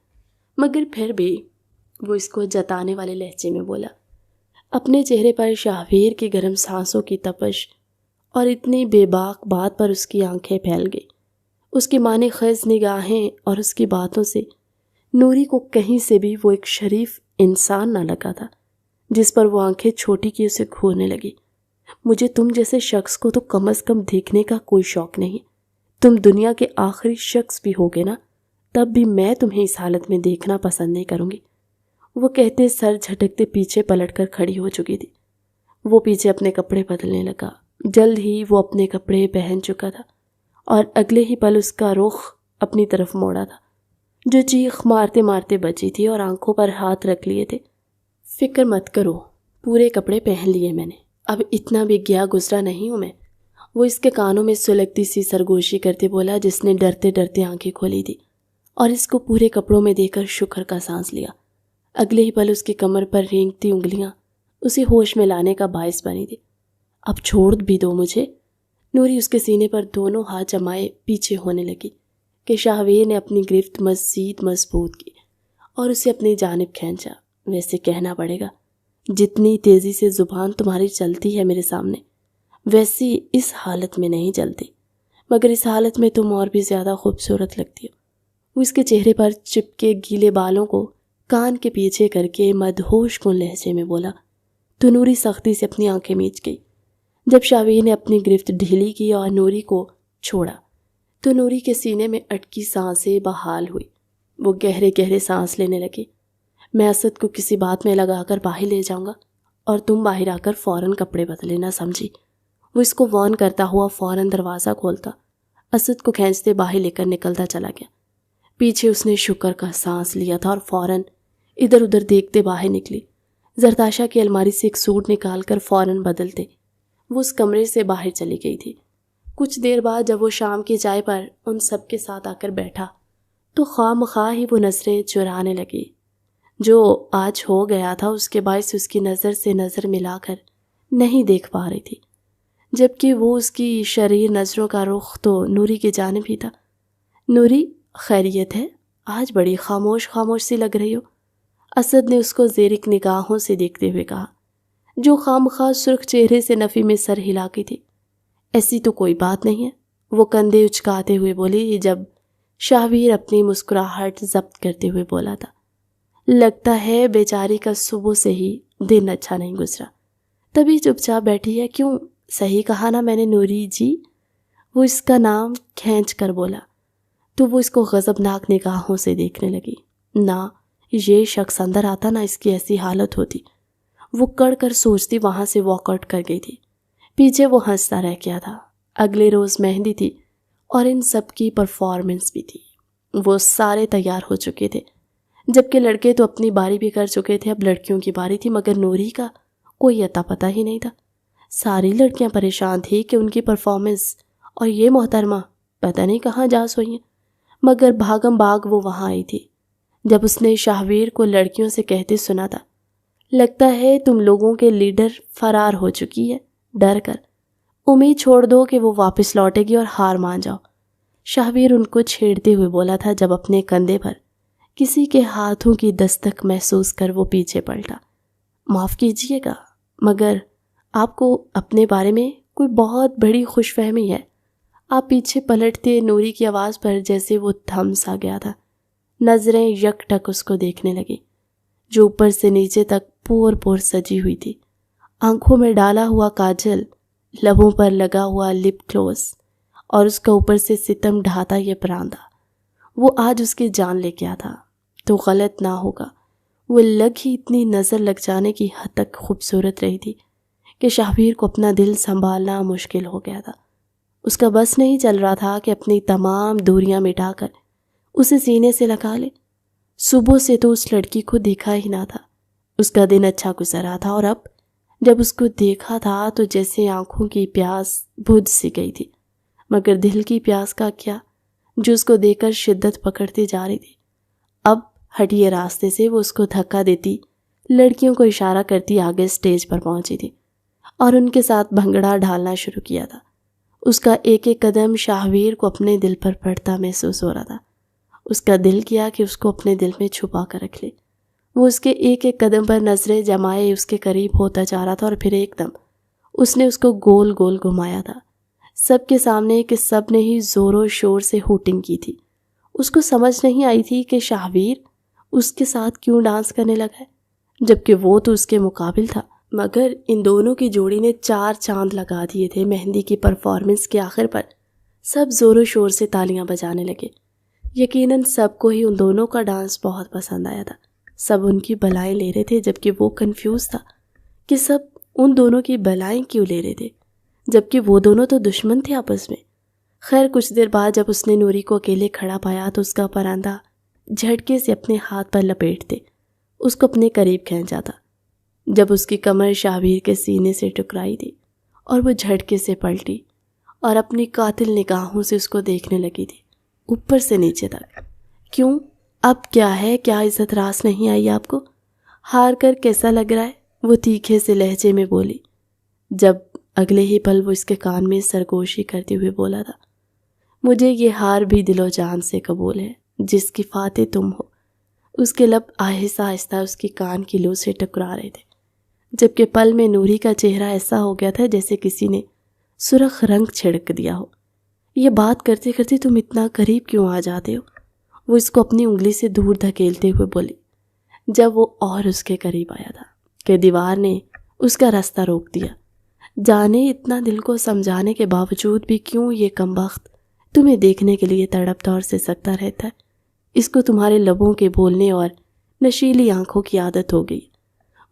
مگر پھر بھی، وہ اس کو جتانے والے لہجے میں بولا۔ اپنے چہرے پر شاہویر کی گرم سانسوں کی تپش اور اتنی بے باک بات پر اس کی آنکھیں پھیل گئی۔ اس کی معنی خیز نگاہیں اور اس کی باتوں سے نوری کو کہیں سے بھی وہ ایک شریف انسان نہ لگا تھا، جس پر وہ آنکھیں چھوٹی کی اسے گھورنے لگی۔ مجھے تم جیسے شخص کو تو کم از کم دیکھنے کا کوئی شوق نہیں، تم دنیا کے آخری شخص بھی ہوگے نا، تب بھی میں تمہیں اس حالت میں دیکھنا پسند نہیں کروں گی۔ وہ کہتے سر جھٹکتے پیچھے پلٹ کر کھڑی ہو چکی تھی۔ وہ پیچھے اپنے کپڑے بدلنے لگا۔ جلد ہی وہ اپنے کپڑے پہن چکا تھا اور اگلے ہی پل اس کا رخ اپنی طرف موڑا تھا، جو چیخ مارتے مارتے بچی تھی اور آنکھوں پر ہاتھ رکھ لیے تھے۔ فکر مت کرو، پورے کپڑے پہن لیے میں نے، اب اتنا بھی گیا گزرا نہیں ہوں میں۔ وہ اس کے کانوں میں سلگتی سی سرگوشی کرتے بولا، جس نے ڈرتے ڈرتے آنکھیں کھولی تھی اور اس کو پورے کپڑوں میں دیکھ کر شکر کا سانس لیا۔ اگلے ہی پل اس کی کمر پر رینگتی انگلیاں اسے ہوش میں لانے کا باعث بنی تھی۔ اب چھوڑ بھی دو مجھے۔ نوری اس کے سینے پر دونوں ہاتھ جمائے پیچھے ہونے لگی کہ شاہویر نے اپنی گرفت مزید مضبوط کی اور اسے اپنی جانب کھینچا۔ ویسے کہنا پڑے گا، جتنی تیزی سے زبان تمہاری چلتی ہے میرے سامنے، ویسی اس حالت میں نہیں چلتی، مگر اس حالت میں تم اور بھی زیادہ خوبصورت لگتی ہو۔ وہ اس کے چہرے پر چپکے گیلے بالوں کو کان کے پیچھے کر کے مدہوش کن لہجے میں بولا، تو نوری سختی سے اپنی آنکھیں میچ گئی۔ جب شاہویر نے اپنی گرفت ڈھیلی کی اور نوری کو چھوڑا تو نوری کے سینے میں اٹکی سانسیں بحال ہوئی۔ وہ گہرے گہرے سانس لینے لگی۔ میں اسد کو کسی بات میں لگا کر باہر لے جاؤں گا اور تم باہر آ کر فوراً کپڑے بدلے، نہ سمجھی؟ وہ اس کو وارن کرتا ہوا فوراً دروازہ کھولتا، اسد کو کھینچتے باہر لے کر نکلتا چلا گیا۔ پیچھے اس نے شکر کا سانس لیا تھا اور فوراً ادھر ادھر دیکھتے باہر نکلی۔ زرتاشا کی الماری سے ایک سوٹ نکال کر فوراً بدلتے وہ اس کمرے سے باہر چلی گئی تھی۔ کچھ دیر بعد جب وہ شام کی چائے پر ان سب کے ساتھ آ کر بیٹھا تو خواہ مخواہ ہی وہ نظریں چرانے لگی۔ جو آج ہو گیا تھا اس کے باعث اس کی نظر سے نظر ملا کر نہیں دیکھ پا رہی تھی، جبکہ وہ اس کی شریر نظروں کا رخ تو نوری کی جانب ہی تھا۔ نوری، خیریت ہے؟ آج بڑی خاموش خاموش سی لگ رہی ہو۔ اسد نے اس کو زیرک نگاہوں سے دیکھتے ہوئے کہا، جو خامخواہ سرخ چہرے سے نفی میں سر ہلاتی تھی۔ ایسی تو کوئی بات نہیں ہے، وہ کندھے اچکاتے ہوئے بولی، جب شاہویر اپنی مسکراہٹ ضبط کرتے ہوئے بولا تھا، لگتا ہے بیچاری کا صبح سے ہی دن اچھا نہیں گزرا، تبھی چپ چاپ بیٹھی ہے۔ کیوں، صحیح کہا نا میں نے نوری جی؟ وہ اس کا نام کھینچ کر بولا تو وہ اس کو غضبناک نگاہوں سے دیکھنے لگی۔ نہ، یہ شخص اندر آتا نہ اس کی ایسی حالت ہوتی۔ وہ کڑ کر سوچتی وہاں سے واک آؤٹ کر گئی تھی۔ پیچھے وہ ہنستا رہ گیا تھا۔ اگلے روز مہندی تھی اور ان سب کی پرفارمنس بھی تھی۔ وہ سارے تیار ہو چکے تھے، جبکہ لڑکے تو اپنی باری بھی کر چکے تھے، اب لڑکیوں کی باری تھی، مگر نوری کا کوئی اتا پتہ ہی نہیں تھا۔ ساری لڑکیاں پریشان تھی کہ ان کی پرفارمنس اور یہ محترمہ پتہ نہیں کہاں جا سوئی ہیں، مگر بھاگم بھاگ وہ وہاں آئی تھی۔ جب اس نے شاہویر کو لڑکیوں سے کہتے سنا تھا، لگتا ہے تم لوگوں کے لیڈر فرار ہو چکی ہے، ڈر کر امید چھوڑ دو کہ وہ واپس لوٹے گی اور ہار مان جاؤ، شاہویر ان کو چھیڑتے ہوئے بولا تھا، جب اپنے کندھے پر کسی کے ہاتھوں کی دستک محسوس کر وہ پیچھے پلٹا۔ معاف کیجیے گا، مگر آپ کو اپنے بارے میں کوئی بہت بڑی خوش فہمی ہے۔ آپ پیچھے پلٹتے نوری کی آواز پر جیسے وہ تھم سا گیا تھا۔ نظریں یک ٹک اس کو دیکھنے لگی، جو اوپر سے نیچے تک پور پور سجی ہوئی تھی۔ آنکھوں میں ڈالا ہوا کاجل، لبوں پر لگا ہوا لپ گلوس، اور اس کا اوپر سے ستم ڈھاتا یہ پراندہ۔ وہ آج اس کی جان لے گیا تھا تو غلط نہ ہوگا۔ وہ لگ ہی اتنی نظر لگ جانے کی حد تک خوبصورت رہی تھی کہ شاہویر کو اپنا دل سنبھالنا مشکل ہو گیا تھا۔ اس کا بس نہیں چل رہا تھا کہ اپنی تمام دوریاں مٹا کر اسے سینے سے لگا لے۔ صبح سے تو اس لڑکی کو دیکھا ہی نہ تھا۔ اس کا دن اچھا گزرا تھا، اور اب جب اس کو دیکھا تھا تو جیسے آنکھوں کی پیاس بجھ سی گئی تھی، مگر دل کی پیاس کا کیا، جو اس کو دیکھ کر شدت پکڑتی جا رہی تھی۔ اب ہٹیے راستے سے وہ اس کو دھکا دیتی، لڑکیوں کو اشارہ کرتی آگے سٹیج پر پہنچی تھی اور ان کے ساتھ بھنگڑا ڈھالنا شروع کیا تھا۔ اس کا ایک ایک قدم شاہویر کو اپنے دل پر پڑتا محسوس ہو رہا تھا۔ اس کا دل کیا کہ اس کو اپنے دل میں چھپا کر رکھ لے۔ وہ اس کے ایک ایک قدم پر نظریں جمائے اس کے قریب ہوتا جا رہا تھا، اور پھر ایک دم اس نے اس کو گول گول گھمایا تھا، سب کے سامنے کہ سب نے ہی زور و شور سے ہوٹنگ کی تھی۔ اس کو سمجھ نہیں آئی تھی کہ شاہویر اس کے ساتھ کیوں ڈانس کرنے لگا ہے، جبکہ وہ تو اس کے مقابل تھا۔ مگر ان دونوں کی جوڑی نے 4 چاند لگا دیے تھے۔ مہندی کی پرفارمنس کے آخر پر سب زور و شور سے تالیاں بجانے لگے۔ یقیناً سب کو ہی ان دونوں کا ڈانس بہت پسند آیا تھا۔ سب ان کی بلائیں لے رہے تھے، جبکہ وہ کنفیوز تھا کہ سب ان دونوں کی بلائیں کیوں لے رہے تھے، جبکہ وہ دونوں تو دشمن تھے آپس میں۔ خیر کچھ دیر بعد جب اس نے نوری کو اکیلے کھڑا پایا تو اس کا پراندہ جھٹکے سے اپنے ہاتھ پر لپیٹتے اس کو اپنے قریب کھینچا تھا۔ جب اس کی کمر شاہویر کے سینے سے ٹکرائی تھی اور وہ جھٹکے سے پلٹی اور اپنی قاتل نگاہوں سے اس کو دیکھنے لگی تھی، اوپر سے نیچے تک۔ کیوں؟ اب کیا ہے؟ کیا عزت راس نہیں آئی آپ کو؟ ہار کر کیسا لگ رہا ہے؟ وہ تیکھے سے لہجے میں بولی۔ جب اگلے ہی پل وہ اس کے کان میں سرگوشی کرتے ہوئے بولا تھا، مجھے یہ ہار بھی دل و جان سے قبول ہے، جس کی فاتح تم ہو۔ اس کے لب آہستہ آہستہ اس کی کان کی لو سے ٹکرا رہے تھے، جبکہ پل میں نوری کا چہرہ ایسا ہو گیا تھا جیسے کسی نے سرخ رنگ چھڑک دیا ہو۔ یہ بات کرتے کرتے تم اتنا قریب کیوں آ جاتے ہو؟ وہ اس کو اپنی انگلی سے دور دھکیلتے ہوئے بولی۔ جب وہ اور اس کے قریب آیا تھا کہ دیوار نے اس کا راستہ روک دیا۔ جانے اتنا دل کو سمجھانے کے باوجود بھی کیوں یہ کمبخت تمہیں دیکھنے کے لیے تڑپتا اور سسکتا رہتا ہے؟ اس کو تمہارے لبوں کے بولنے اور نشیلی آنکھوں کی عادت ہو گئی۔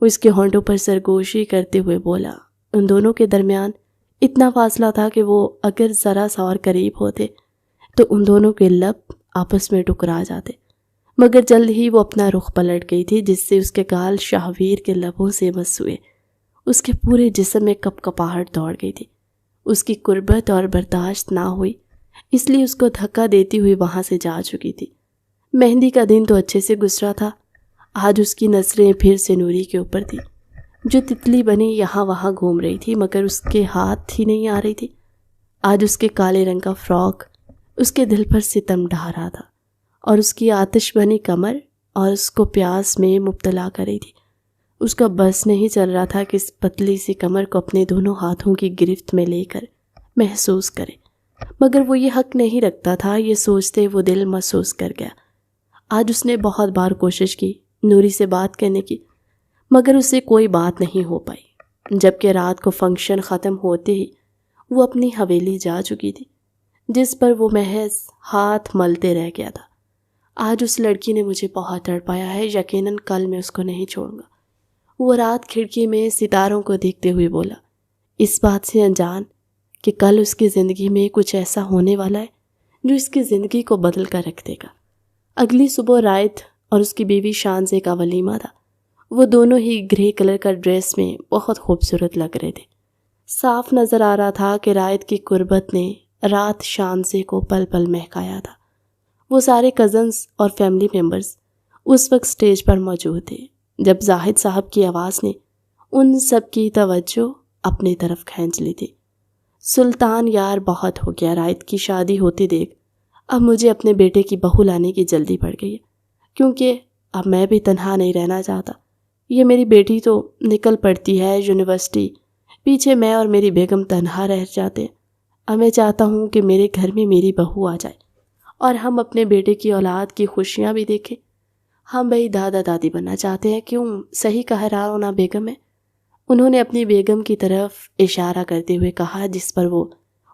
وہ اس کے ہونٹوں پر سرگوشی کرتے ہوئے بولا۔ ان دونوں کے درمیان اتنا فاصلہ تھا کہ وہ اگر ذرا سا اور قریب ہوتے تو ان دونوں کے لب آپس میں ٹکرا جاتے، مگر جلد ہی وہ اپنا رخ پلٹ گئی تھی، جس سے اس کے گال شاہویر کے لبوں سے مس ہوئے۔ اس کے پورے جسم میں کپ کپاہٹ دوڑ گئی تھی۔ اس کی قربت اور برداشت نہ ہوئی، اس لیے اس کو دھکا دیتی ہوئی وہاں سے جا چکی تھی۔ مہندی کا دن تو اچھے سے گزرا تھا۔ آج اس کی نظریں پھر سے نوری کے اوپر تھی، جو تتلی بنی یہاں وہاں گھوم رہی تھی، مگر اس کے ہاتھ ہی نہیں آ رہی تھی۔ آج اس کے کالے رنگ کا فراک اس کے دل پر ستم ڈھا رہا تھا، اور اس کی آتش بنی کمر اور اس کو پیاس میں مبتلا کر رہی تھی۔ اس کا بس نہیں چل رہا تھا کہ اس پتلی سی کمر کو اپنے دونوں ہاتھوں کی گرفت میں لے کر محسوس کرے، مگر وہ یہ حق نہیں رکھتا تھا۔ یہ سوچتے وہ دل محسوس کر گیا۔ آج اس نے بہت بار کوشش کی نوری سے بات کرنے کی، مگر اس سے کوئی بات نہیں ہو پائی۔ جبکہ رات کو فنکشن ختم ہوتے ہی وہ اپنی حویلی جا چکی تھی، جس پر وہ محض ہاتھ ملتے رہ گیا تھا۔ آج اس لڑکی نے مجھے بہت تڑپایا ہے، یقیناً کل میں اس کو نہیں چھوڑوں گا۔ وہ رات کھڑکی میں ستاروں کو دیکھتے ہوئے بولا، اس بات سے انجان کہ کل اس کی زندگی میں کچھ ایسا ہونے والا ہے جو اس کی زندگی کو بدل کر رکھ دے گا۔ اگلی صبح رائت اور اس کی بیوی شانزے کا ولیمہ تھا۔ وہ دونوں ہی گرے کلر کا ڈریس میں بہت خوبصورت لگ رہے تھے۔ صاف نظر آ رہا تھا کہ رائت کی قربت نے رات شانزے کو پل پل مہکایا تھا۔ وہ سارے کزنز اور فیملی ممبرز اس وقت سٹیج پر موجود تھے جب زاہد صاحب کی آواز نے ان سب کی توجہ اپنی طرف کھینچ لی تھی۔ سلطان یار بہت ہو گیا، رائت کی شادی ہوتے دیکھ اب مجھے اپنے بیٹے کی بہو لانے کی جلدی پڑ گئی ہے۔ کیونکہ اب میں بھی تنہا نہیں رہنا چاہتا۔ یہ میری بیٹی تو نکل پڑتی ہے یونیورسٹی، پیچھے میں اور میری بیگم تنہا رہ جاتے ہیں۔ اب میں چاہتا ہوں کہ میرے گھر میں میری بہو آ جائے اور ہم اپنے بیٹے کی اولاد کی خوشیاں بھی دیکھیں۔ ہم بھائی دادا دادی بننا چاہتے ہیں، کیوں صحیح کہہ رہا ہوں نا بیگم ہے؟ انہوں نے اپنی بیگم کی طرف اشارہ کرتے ہوئے کہا، جس پر وہ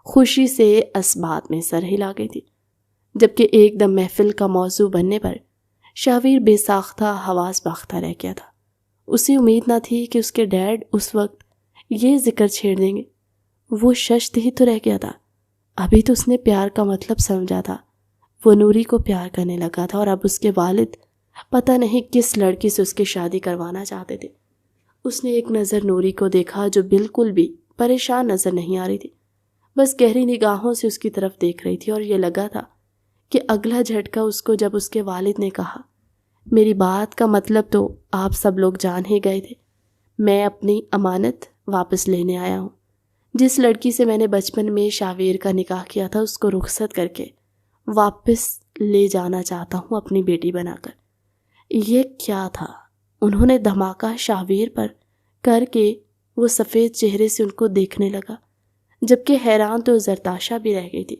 خوشی سے اسبات میں سر ہلا گئی تھی۔ جبکہ ایک دم محفل کا موضوع بننے پر شاویر بے ساختہ حواس باختہ رہ گیا تھا۔ اسے امید نہ تھی کہ اس کے ڈیڈ اس وقت یہ ذکر چھیڑ دیں گے۔ وہ ششت ہی تو رہ گیا تھا، ابھی تو اس نے پیار کا مطلب سمجھا تھا۔ وہ نوری کو پیار کرنے لگا تھا اور اب اس کے والد پتہ نہیں کس لڑکی سے اس کی شادی کروانا چاہتے تھے۔ اس نے ایک نظر نوری کو دیکھا جو بالکل بھی پریشان نظر نہیں آ رہی تھی، بس گہری نگاہوں سے اس کی طرف دیکھ رہی تھی، اور یہ لگا تھا کہ اگلا جھٹکا اس کو جب اس کے والد نے کہا، میری بات کا مطلب تو آپ سب لوگ جان ہی گئے تھے۔ میں اپنی امانت واپس لینے آیا ہوں۔ جس لڑکی سے میں نے بچپن میں شاویر کا نکاح کیا تھا اس کو رخصت کر کے واپس لے جانا چاہتا ہوں اپنی بیٹی بنا کر۔ یہ کیا تھا؟ انہوں نے دھماکہ شاویر پر کر کے وہ سفید چہرے سے ان کو دیکھنے لگا، جبکہ حیران تو زرتاشا بھی رہ گئی تھی۔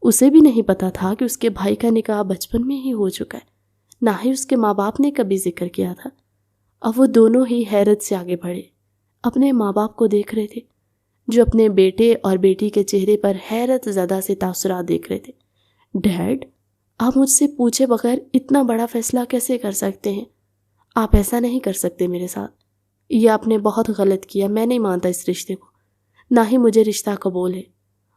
اسے بھی نہیں پتا تھا کہ اس کے بھائی کا نکاح بچپن میں ہی ہو چکا ہے، نہ ہی اس کے ماں باپ نے کبھی ذکر کیا تھا۔ اب وہ دونوں ہی حیرت سے آگے بڑھے، اپنے ماں باپ کو دیکھ رہے تھے جو اپنے بیٹے اور بیٹی کے چہرے پر حیرت زدہ سے تاثرات دیکھ رہے تھے۔ ڈیڈ، آپ مجھ سے پوچھے بغیر اتنا بڑا فیصلہ کیسے کر سکتے ہیں؟ آپ ایسا نہیں کر سکتے میرے ساتھ، یہ آپ نے بہت غلط کیا۔ میں نہیں مانتا اس رشتے کو، نہ ہی مجھے رشتہ قبول ہے۔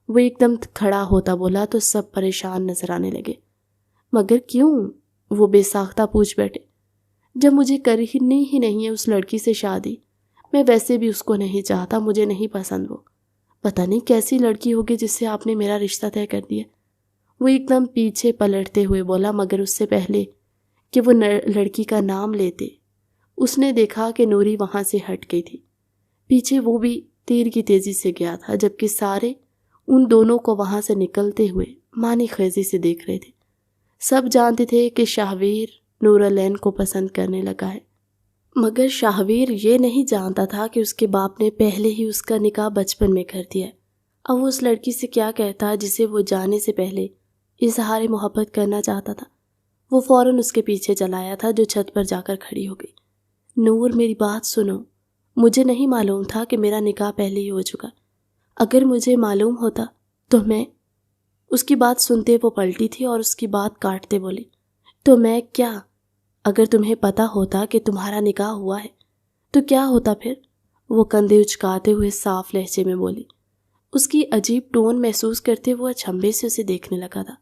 وہ ایک دم کھڑا ہوتا بولا تو سب پریشان نظر آنے لگے۔ مگر کیوں؟ وہ بے ساختہ پوچھ بیٹھے۔ جب مجھے کرنی ہی نہیں ہے اس لڑکی سے شادی، میں ویسے بھی اس کو نہیں چاہتا، مجھے نہیں پسند وہ۔ پتہ نہیں کیسی لڑکی ہوگی جس سے آپ نے میرا رشتہ طے کر دیا۔ وہ ایک دم پیچھے پلٹتے ہوئے بولا، مگر اس سے پہلے کہ وہ لڑکی کا نام لیتے، اس نے دیکھا کہ نوری وہاں سے ہٹ گئی تھی۔ پیچھے وہ بھی تیر کی تیزی سے گیا تھا، جبکہ سارے ان دونوں کو وہاں سے نکلتے ہوئے مانی خیزی سے دیکھ رہے تھے۔ سب جانتے تھے کہ شاہویر نورالعین کو پسند کرنے لگا ہے، مگر شاہویر یہ نہیں جانتا تھا کہ اس کے باپ نے پہلے ہی اس کا نکاح بچپن میں کر دیا ہے۔ اب وہ اس لڑکی سے کیا کہتا جسے وہ جانے سے پہلے اظہار محبت کرنا چاہتا تھا؟ وہ فوراً اس کے پیچھے چلایا تھا جو چھت پر جا کر کھڑی ہو گئی۔ نور، میری بات سنو، مجھے نہیں معلوم تھا کہ میرا نکاح پہلے ہی ہو چکا۔ اگر مجھے معلوم ہوتا تو میں… اس کی بات سنتے وہ پلٹی تھی اور اس کی بات کاٹتے بولی، تو میں کیا؟ اگر تمہیں پتا ہوتا کہ تمہارا نکاح ہوا ہے تو کیا ہوتا پھر؟ وہ کندھے اچکاتے ہوئے صاف لہجے میں بولی۔ اس کی عجیب ٹون محسوس کرتے وہ اچھمبے سے اسے دیکھنے لگا تھا۔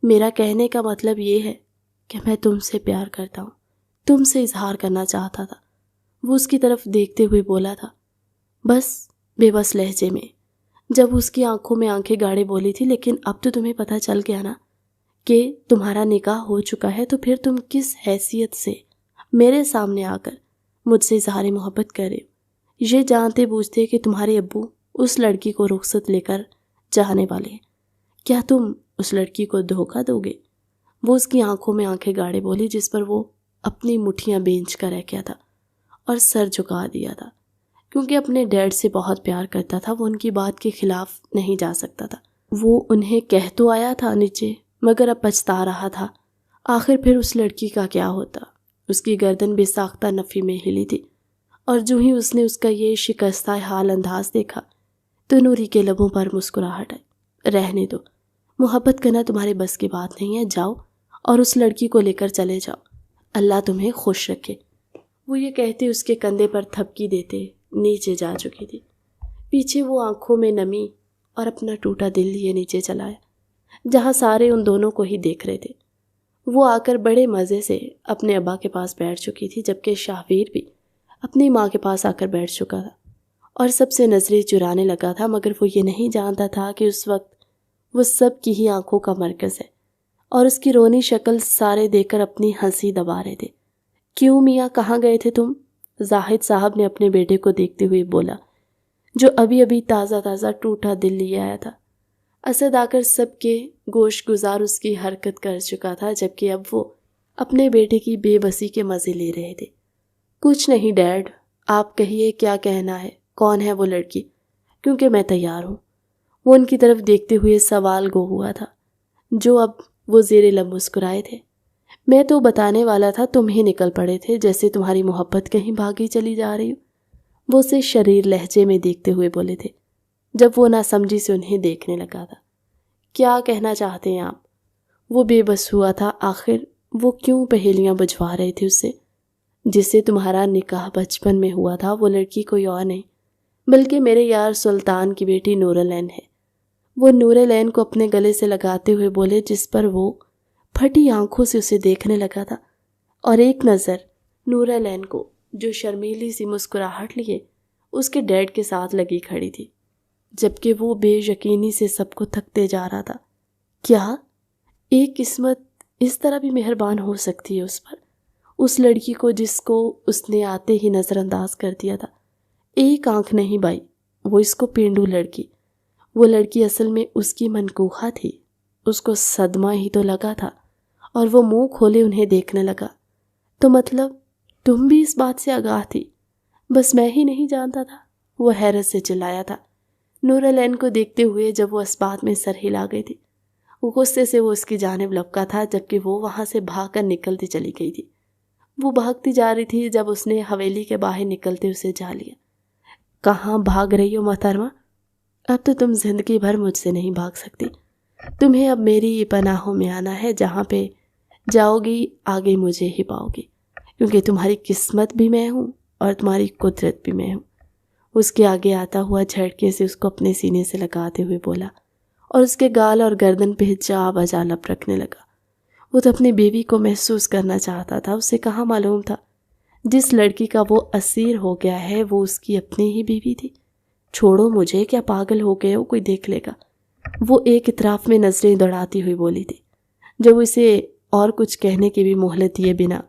میرا کہنے کا مطلب یہ ہے کہ میں تم سے پیار کرتا ہوں، تم سے اظہار کرنا چاہتا تھا۔ وہ اس کی طرف دیکھتے ہوئے بولا تھا، بس بے بس لہجے میں، جب اس کی آنکھوں میں آنکھیں گاڑے بولی تھی، لیکن اب تو تمہیں پتہ چل گیا نا کہ تمہارا نکاح ہو چکا ہے، تو پھر تم کس حیثیت سے میرے سامنے آ کر مجھ سے اظہار محبت کر رہے ہو، یہ جانتے بوجھتے کہ تمہارے ابو اس لڑکی کو رخصت لے کر جانے والے ہیں؟ کیا تم اس لڑکی کو دھوکہ دو گے؟ وہ اس کی آنکھوں میں آنکھیں گاڑے بولی، جس پر وہ اپنی مٹھیاں بینچ کر رہ گیا تھا اور سر جھکا دیا تھا۔ کیونکہ اپنے ڈیڈ سے بہت پیار کرتا تھا، وہ ان کی بات کے خلاف نہیں جا سکتا تھا۔ وہ انہیں کہہ تو آیا تھا نیچے، مگر اب پچھتا رہا تھا۔ آخر پھر اس لڑکی کا کیا ہوتا؟ اس کی گردن بے ساختہ نفی میں ہلی تھی، اور جو ہی اس نے اس کا یہ شکستہ حال انداز دیکھا تو نوری کے لبوں پر مسکراہٹ آئی۔ رہنے دو، محبت کرنا تمہارے بس کی بات نہیں ہے، جاؤ اور اس لڑکی کو لے کر چلے جاؤ، اللہ تمہیں خوش رکھے۔ وہ یہ کہتے اس کے کندھے پر تھپکی دیتے نیچے جا چکی تھی۔ پیچھے وہ آنکھوں میں نمی اور اپنا ٹوٹا دل لیے نیچے چلایا، جہاں سارے ان دونوں کو ہی دیکھ رہے تھے۔ وہ آ کر بڑے مزے سے اپنے ابا کے پاس بیٹھ چکی تھی، جبکہ شاہویر بھی اپنی ماں کے پاس آ کر بیٹھ چکا تھا اور سب سے نظریں چرانے لگا تھا، مگر وہ یہ نہیں جانتا تھا کہ اس وقت وہ سب کی ہی آنکھوں کا مرکز ہے، اور اس کی رونی شکل سارے دیکھ کر اپنی ہنسی دبا رہے تھے۔ کیوں میاں، کہاں گئے تھے تم؟ زاہد صاحب نے اپنے بیٹے کو دیکھتے ہوئے بولا، جو ابھی ابھی تازہ ٹوٹا دل لیے آیا تھا۔ اسد آ کر سب کے گوش گزار اس کی حرکت کر چکا تھا، جبکہ اب وہ اپنے بیٹے کی بے بسی کے مزے لے رہے تھے۔ کچھ نہیں ڈیڈ، آپ کہیے کیا کہنا ہے، کون ہے وہ لڑکی، کیونکہ میں تیار ہوں۔ وہ ان کی طرف دیکھتے ہوئے سوال گو ہوا تھا، جو اب وہ زیر لب مسکرائے تھے۔ میں تو بتانے والا تھا، تم ہی نکل پڑے تھے، جیسے تمہاری محبت کہیں بھاگی چلی جا رہی ہو۔ وہ اسے شریر لہجے میں دیکھتے ہوئے بولے تھے، جب وہ ناسمجھی سے انہیں دیکھنے لگا تھا۔ کیا کہنا چاہتے ہیں آپ؟ وہ بے بس ہوا تھا، آخر وہ کیوں پہیلیاں بجھوا رہے تھے اسے؟ جس سے تمہارا نکاح بچپن میں ہوا تھا وہ لڑکی کوئی اور نہیں بلکہ میرے یار سلطان کی بیٹی نورالعین ہے۔ وہ نورالعین کو اپنے گلے سے لگاتے ہوئے بولے، جس پر وہ پھٹی آنکھوں سے اسے دیکھنے لگا تھا، اور ایک نظر نورالعین کو جو شرمیلی سی مسکراہٹ لیے اس کے ڈیڈ کے ساتھ لگی کھڑی تھی، جبکہ وہ بے یقینی سے سب کو تھکتے جا رہا تھا۔ کیا ایک قسمت اس طرح بھی مہربان ہو سکتی ہے اس پر، اس لڑکی کو جس کو اس نے آتے ہی نظر انداز کر دیا تھا؟ ایک آنکھ نہیں بائی، وہ اس کو پینڈو لڑکی، وہ لڑکی اصل میں اس کی منکوحہ تھی۔ اس کو صدمہ ہی تو لگا تھا، اور وہ منہ کھولے انہیں دیکھنے لگا۔ تو مطلب تم بھی اس بات سے آگاہ تھی، بس میں ہی نہیں جانتا تھا؟ وہ حیرت سے چلایا تھا نورالعین کو دیکھتے ہوئے جب وہ اس بات میں سر ہلا گئی تھی۔ غصے سے وہ اس کی جانب لپکا تھا، جبکہ وہ وہاں سے بھاگ کر نکلتی چلی گئی تھی۔ وہ بھاگتی جا رہی تھی جب اس نے حویلی کے باہر نکلتے اسے جا لیا۔ کہاں بھاگ رہی ہو محترمہ؟ اب تو تم زندگی بھر مجھ سے نہیں بھاگ سکتی، تمہیں اب میری پناہوں میں آنا ہے، جہاں پہ جاؤ گی آگے مجھے ہی پاؤ گی، کیونکہ تمہاری قسمت بھی میں ہوں اور تمہاری قدرت بھی میں ہوں۔ اس کے آگے آتا ہوا جھٹکے سے اس کو اپنے سینے سے لگاتے ہوئے بولا، اور اس کے گال اور گردن پہ جا بجا لب رکھنے لگا۔ وہ تو اپنی بیوی کو محسوس کرنا چاہتا تھا، اسے کہاں معلوم تھا جس لڑکی کا وہ اسیر ہو گیا ہے وہ اس کی اپنی ہی بیوی تھی۔ چھوڑو مجھے، کیا پاگل ہو گئے ہو، کوئی دیکھ لے گا؟ وہ ایک اطراف میں نظریں دوڑاتی ہوئی بولی تھی، جب اسے اور کچھ کہنے کی بھی مہلت دیے بنا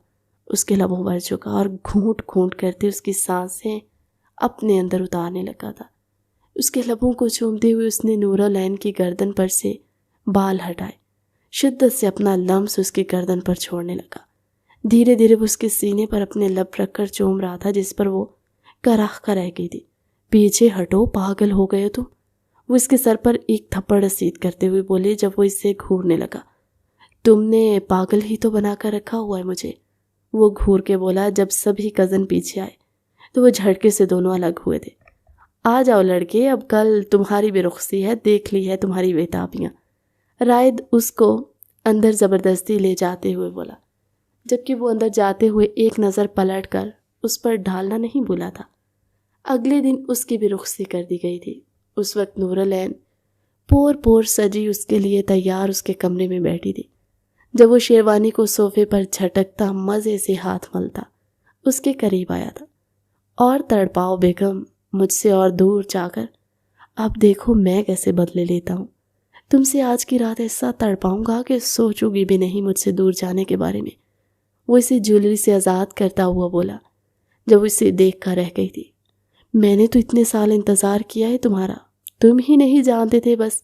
اس کے لبوں بھر چکا اور گھونٹ گھونٹ کرتے اس کی سانسیں اپنے اندر اتارنے لگا تھا۔ اس کے لبوں کو چومتے ہوئے اس نے نورالعین کی گردن پر سے بال ہٹائے، شدت سے اپنا لمس اس کی گردن پر چھوڑنے لگا۔ دھیرے دھیرے وہ اس کے سینے پر اپنے لب رکھ کر چوم رہا تھا، جس پر وہ کراہ کر رہ گئی تھی۔ پیچھے ہٹو، پاگل ہو گئے تم؟ وہ اس کے سر پر ایک تھپڑ رسید کرتے ہوئے بولے جب وہ اس سے گھورنے لگا۔ تم نے پاگل ہی تو بنا کر رکھا ہوا ہے مجھے، وہ گھور کے بولا۔ جب سبھی کزن پیچھے آئے تو وہ جھٹکے سے دونوں الگ ہوئے تھے۔ آ جاؤ لڑکے، اب کل تمہاری بھی رخصتی ہے، دیکھ لی ہے تمہاری بیتابیاں، رائد اس کو اندر زبردستی لے جاتے ہوئے بولا، جبکہ وہ اندر جاتے ہوئے ایک نظر پلٹ کر اس پر ڈالنا نہیں بھولا تھا۔ اگلے دن اس کی بھی رخصتی کر دی گئی تھی۔ اس وقت نورالعین پور پور سجی اس کے لیے تیار اس کے کمرے میں بیٹھی تھی۔ جب وہ شیروانی کو صوفے پر جھٹکتا مزے سے ہاتھ ملتا اس کے قریب آیا تھا۔ اور تڑپاؤ بیگم مجھ سے اور دور جا کر، اب دیکھو میں کیسے بدلے لیتا ہوں، تم سے آج کی رات ایسا تڑپاؤں گا کہ سوچو گی بھی نہیں مجھ سے دور جانے کے بارے میں۔ وہ اسے جویلری سے آزاد کرتا ہوا بولا جب اسے دیکھ کر رہ گئی تھی، میں نے تو اتنے سال انتظار کیا ہے تمہارا، تم ہی نہیں جانتے تھے بس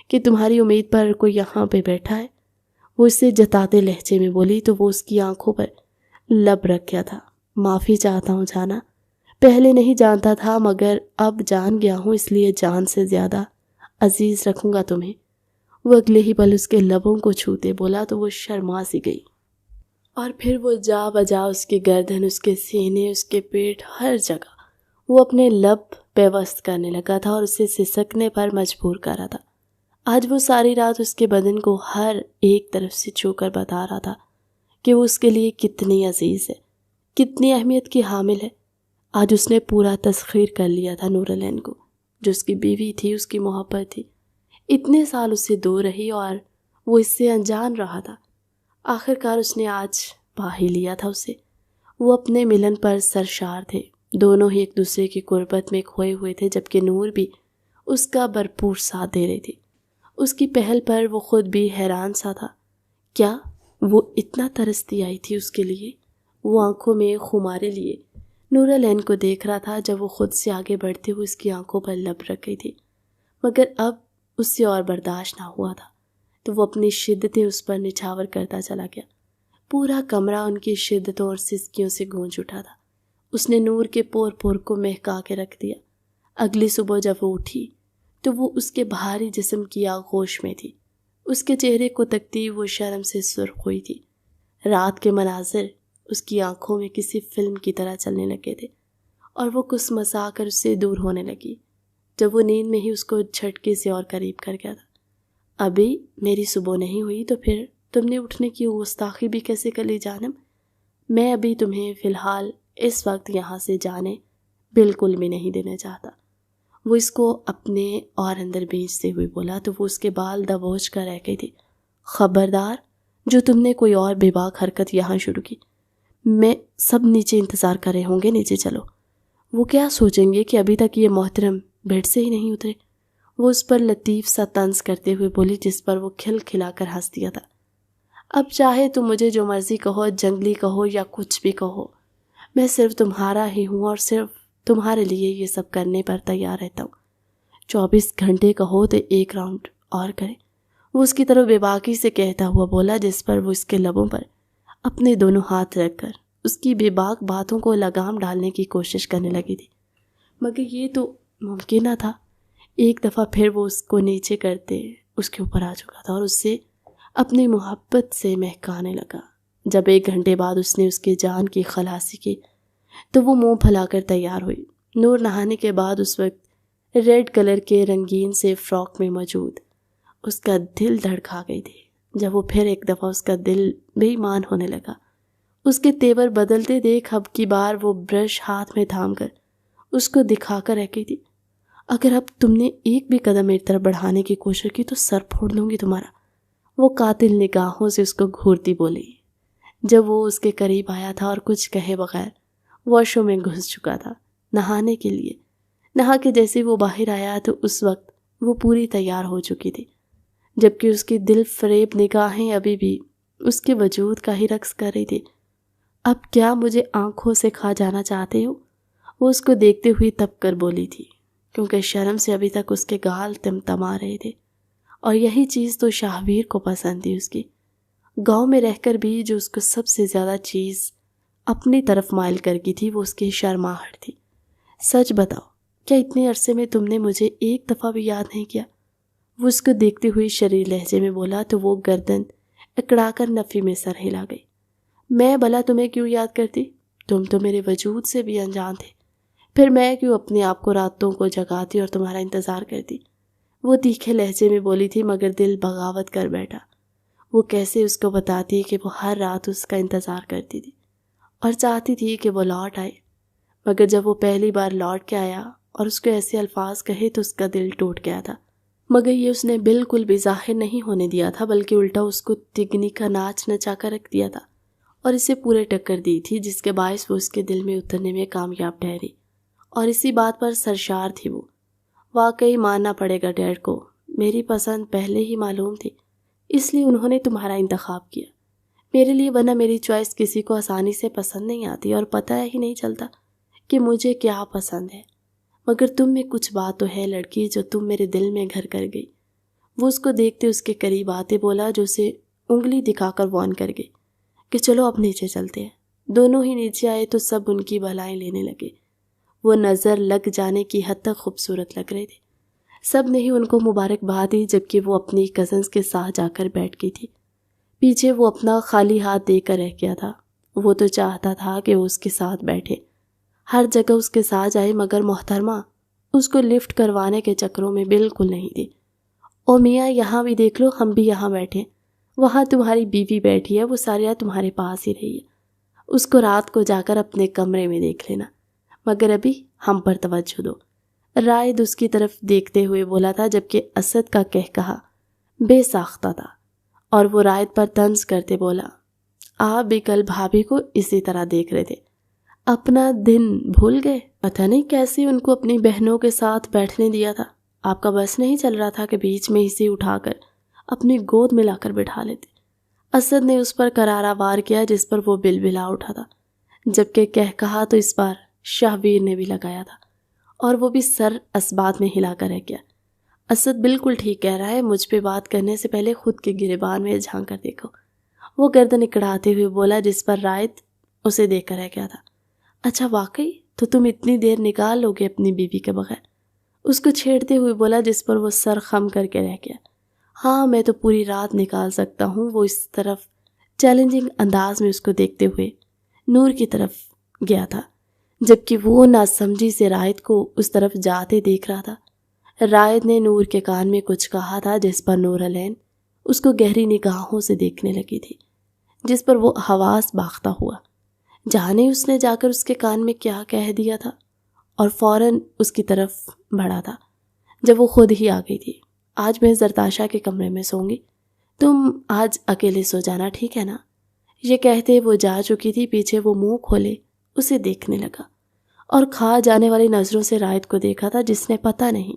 کہ تمہاری امید پر کوئی یہاں پہ بیٹھا ہے۔ وہ اس سے جتاتے لہجے میں بولی تو وہ اس کی آنکھوں پر لب رکھ گیا تھا۔ معافی چاہتا ہوں جانا، پہلے نہیں جانتا تھا مگر اب جان گیا ہوں، اس لیے جان سے زیادہ عزیز رکھوں گا تمہیں۔ وہ اگلے ہی پل اس کے لبوں کو چھوتے بولا تو وہ شرما سی گئی، اور پھر وہ جا بجا اس کی گردن، اس کے سینے، اس کے پیٹ، ہر جگہ وہ اپنے لب پیوست کرنے لگا تھا اور اسے سسکنے پر مجبور کر رہا تھا۔ آج وہ ساری رات اس کے بدن کو ہر ایک طرف سے چھو کر بتا رہا تھا کہ وہ اس کے لیے کتنی عزیز ہے، کتنی اہمیت کی حامل ہے۔ آج اس نے پورا تسخیر کر لیا تھا نورالعین کو، جو اس کی بیوی تھی، اس کی محبت تھی۔ اتنے سال اس سے دور رہی اور وہ اس سے انجان رہا تھا۔ آخر کار اس نے آج پا ہی لیا تھا اسے۔ وہ اپنے ملن پر سرشار تھے، دونوں ہی ایک دوسرے کی قربت میں کھوئے ہوئے تھے، جبکہ نور بھی اس کا بھرپور ساتھ دے رہی تھی۔ اس کی پہل پر وہ خود بھی حیران سا تھا، کیا وہ اتنا ترستی آئی تھی اس کے لیے؟ وہ آنکھوں میں خمارے لیے نورالعین کو دیکھ رہا تھا جب وہ خود سے آگے بڑھتے ہوئے اس کی آنکھوں پر لب رکھ گئی تھی، مگر اب اس سے اور برداشت نہ ہوا تھا تو وہ اپنی شدتیں اس پر نچھاور کرتا چلا گیا۔ پورا کمرہ ان کی شدتوں اور سسکیوں سے گونج اٹھا تھا۔ اس نے نور کے پور پور کو مہکا کے رکھ دیا۔ اگلی صبح جب وہ اٹھی تو وہ اس کے بھاری جسم کی آغوش میں تھی۔ اس کے چہرے کو تکتی وہ شرم سے سرخ ہوئی تھی۔ رات کے مناظر اس کی آنکھوں میں کسی فلم کی طرح چلنے لگے تھے اور وہ کس مسا کر اس سے دور ہونے لگی جب وہ نیند میں ہی اس کو جھٹکے سے اور قریب کر گیا تھا۔ ابھی میری صبح نہیں ہوئی تو پھر تم نے اٹھنے کی گستاخی بھی کیسے کر لی جانم؟ میں ابھی تمہیں فی الحال اس وقت یہاں سے جانے بالکل بھی نہیں دینا چاہتا۔ وہ اس کو اپنے اور اندر بھیجتے ہوئے بولا تو وہ اس کے بال دبوچ کر رہ گئی تھی۔ خبردار، جو تم نے کوئی اور بے باک حرکت یہاں شروع کی، میں سب نیچے انتظار کر رہے ہوں گے، نیچے چلو۔ وہ کیا سوچیں گے کہ ابھی تک یہ محترم بیڈ سے ہی نہیں اترے؟ وہ اس پر لطیف سا طنز کرتے ہوئے بولی جس پر وہ کھل کھلا کر ہنس دیا تھا۔ اب چاہے تم مجھے جو مرضی کہو، جنگلی کہو یا کچھ بھی کہو، میں صرف تمہارا ہی ہوں اور صرف تمہارے لیے یہ سب کرنے پر تیار رہتا ہوں۔ 24 گھنٹے کہو تو ایک راؤنڈ اور کریں، وہ اس کی طرف بے باکی سے کہتا ہوا بولا، جس پر وہ اس کے لبوں پر اپنے دونوں ہاتھ رکھ کر اس کی بے باک باتوں کو لگام ڈالنے کی کوشش کرنے لگی تھی۔ مگر یہ تو ممکن نہ تھا۔ ایک دفعہ پھر وہ اس کو نیچے کرتے اس کے اوپر آ چکا تھا اور اس سے اپنی محبت سے مہکانے لگا۔ جب 1 گھنٹے بعد اس نے اس کی جان کی خلاصی کی تو وہ منہ پھیلا کر تیار ہوئی۔ نور نہانے کے بعد اس وقت ریڈ کلر کے رنگین سے فراک میں موجود اس کا دل دھڑکا گئی تھی۔ جب وہ پھر ایک دفعہ اس کا دل بے ایمان ہونے لگا، اس کے تیور بدلتے دیکھ اب کی بار وہ برش ہاتھ میں تھام کر اس کو دکھا کر رہ گئی تھی۔ اگر اب تم نے ایک بھی قدم میری طرف بڑھانے کی کوشش کی تو سر پھوڑ دوں گی تمہارا، وہ قاتل نگاہوں سے اس کو گھورتی بولی۔ جب وہ اس کے قریب آیا تھا اور کچھ کہے بغیر واش روم میں گھس چکا تھا نہانے کے لیے، نہا کے جیسے وہ باہر آیا تو اس وقت وہ پوری تیار ہو چکی تھی، جبکہ اس کی دل فریب نگاہیں ابھی بھی اس کے وجود کا ہی رقص کر رہی تھی۔ اب کیا مجھے آنکھوں سے کھا جانا چاہتے ہو؟ وہ اس کو دیکھتے ہوئے تب کر بولی تھی، کیونکہ شرم سے ابھی تک اس کے گال تمتما رہے تھے، اور یہی چیز تو شاہویر کو پسند تھی۔ اس کی گاؤں میں رہ کر بھی جو اس کو سب سے زیادہ چیز اپنی طرف مائل کر گئی تھی وہ اس کی شرماہٹ تھی۔ سچ بتاؤ، کیا اتنے عرصے میں تم نے مجھے ایک دفعہ بھی یاد نہیں کیا؟ وہ اس کو دیکھتے ہوئے شریر لہجے میں بولا تو وہ گردن اکڑا کر نفی میں سر ہلا گئی۔ میں بھلا تمہیں کیوں یاد کرتی؟ تم تو میرے وجود سے بھی انجان تھے، پھر میں کیوں اپنے آپ کو راتوں کو جگاتی اور تمہارا انتظار کرتی؟ وہ تیکھے لہجے میں بولی تھی، مگر دل بغاوت کر بیٹھا۔ وہ کیسے اس کو بتاتی کہ وہ ہر رات اس کا انتظار کرتی تھی اور چاہتی تھی کہ وہ لوٹ آئے، مگر جب وہ پہلی بار لوٹ کے آیا اور اس کو ایسے الفاظ کہے تو اس کا دل ٹوٹ گیا تھا۔ مگر یہ اس نے بالکل بھی ظاہر نہیں ہونے دیا تھا، بلکہ الٹا اس کو تگنی کا ناچ نچا کر رکھ دیا تھا اور اسے پورے ٹکر دی تھی، جس کے باعث وہ اس کے دل میں اترنے میں کامیاب ٹھہری، اور اسی بات پر سرشار تھی وہ۔ واقعی ماننا پڑے گا ڈیڈ کو، میری پسند پہلے ہی معلوم تھی، اس لیے انہوں نے تمہارا انتخاب کیا میرے لیے، ورنہ میری چوائس کسی کو آسانی سے پسند نہیں آتی اور پتہ ہی نہیں چلتا کہ مجھے کیا پسند ہے۔ مگر تم میں کچھ بات تو ہے لڑکی جو تم میرے دل میں گھر کر گئی۔ وہ اس کو دیکھتے اس کے قریب آتے بولا، جو اسے انگلی دکھا کر وارن کر گئی کہ چلو اب نیچے چلتے ہیں۔ دونوں ہی نیچے آئے تو سب ان کی بھلائیں لینے لگے۔ وہ نظر لگ جانے کی حد تک خوبصورت لگ رہے تھے۔ سب نے ہی ان کو مبارکباد دی، جبکہ وہ اپنی کزنز کے ساتھ جا کر بیٹھ گئی تھی۔ پیچھے وہ اپنا خالی ہاتھ دے کر رہ گیا تھا۔ وہ تو چاہتا تھا کہ وہ اس کے ساتھ بیٹھے، ہر جگہ اس کے ساتھ جائے، مگر محترمہ اس کو لفٹ کروانے کے چکروں میں بالکل نہیں تھی۔ او میاں یہاں بھی دیکھ لو، ہم بھی یہاں بیٹھے، وہاں تمہاری بیوی بیٹھی ہے، وہ ساری رات تمہارے پاس ہی رہی ہے، اس کو رات کو جا کر اپنے کمرے میں دیکھ لینا، مگر ابھی ہم پر توجہ دو۔ رائد اس کی طرف دیکھتے ہوئے بولا تھا، جبکہ اسد کا کہا بے ساختہ تھا، اور وہ رائد پر طنز کرتے بولا، آپ بھی کل بھابھی کو اسی طرح دیکھ رہے تھے، اپنا دن بھول گئے؟ پتہ نہیں کیسے ان کو اپنی بہنوں کے ساتھ بیٹھنے دیا تھا، آپ کا بس نہیں چل رہا تھا کہ بیچ میں اسے اٹھا کر اپنی گود میں لا کر بٹھا لیتے۔ اسد نے اس پر کرارا وار کیا، جس پر وہ بلبلا اٹھا تھا، جبکہ کہا تو اس بار شاہویر نے بھی لگایا تھا، اور وہ بھی سر اسبات میں ہلا کر رہ گیا۔ اسد بالکل ٹھیک کہہ رہا ہے، مجھ پہ بات کرنے سے پہلے خود کے گریبان میں جھانک کر دیکھو۔ وہ گردن اکڑاتے ہوئے بولا، جس پر رائد اسے دیکھ کر رہ گیا تھا۔ اچھا واقعی؟ تو تم اتنی دیر نکال لو گے اپنی بیوی کے بغیر؟ اس کو چھیڑتے ہوئے بولا، جس پر وہ سر خم کر کے رہ گیا۔ ہاں میں تو پوری رات نکال سکتا ہوں۔ وہ اس طرف چیلنجنگ انداز میں اس کو دیکھتے ہوئے نور کی طرف گیا تھا، جبکہ وہ ناسمجھی سے رائد کو اس طرف جاتے دیکھ رہا تھا۔ رائد نے نور کے کان میں کچھ کہا تھا، جس پر نور العین اس کو گہری نگاہوں سے دیکھنے لگی تھی، جس پر وہ حواس باختہ ہوا۔ جانے اس نے جا کر اس کے کان میں کیا کہہ دیا تھا، اور فوراً اس کی طرف بڑھا تھا جب وہ خود ہی آ گئی تھی۔ آج میں زرتاشا کے کمرے میں سوں گی، تم آج اکیلے سو جانا، ٹھیک ہے نا؟ یہ کہتے وہ جا چکی تھی۔ پیچھے وہ منہ کھولے اسے دیکھنے لگا اور کھا جانے والی نظروں سے رائد کو دیکھا تھا، جس نے پتہ نہیں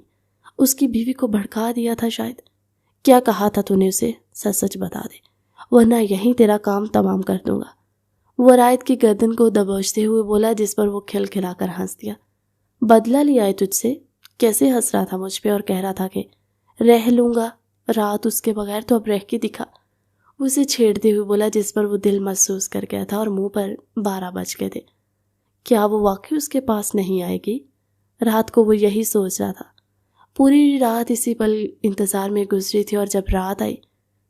اس کی بیوی کو بھڑکا دیا تھا شاید۔ کیا کہا تھا تو نے اسے؟ سچ سچ بتا دے، ورنہ یہیں تیرا کام تمام کر دوں گا۔ وہ رائد کی گردن کو دبوچتے ہوئے بولا، جس پر وہ کھلکھلا کر ہنس دیا۔ بدلہ لیا ہے تجھ سے؟ کیسے ہنس رہا تھا مجھ پہ اور کہہ رہا تھا کہ رہ لوں گا رات اس کے بغیر، تو اب رہ کے دکھا۔ اسے چھیڑتے ہوئے بولا، جس پر وہ دل محسوس کر گیا تھا اور منہ پر 12 بج گئے تھے۔ کیا وہ واقعی اس کے پاس نہیں آئے گی؟ رات کو وہ یہی سوچ رہا تھا۔ پوری رات اسی پل انتظار میں گزری تھی، اور جب رات آئی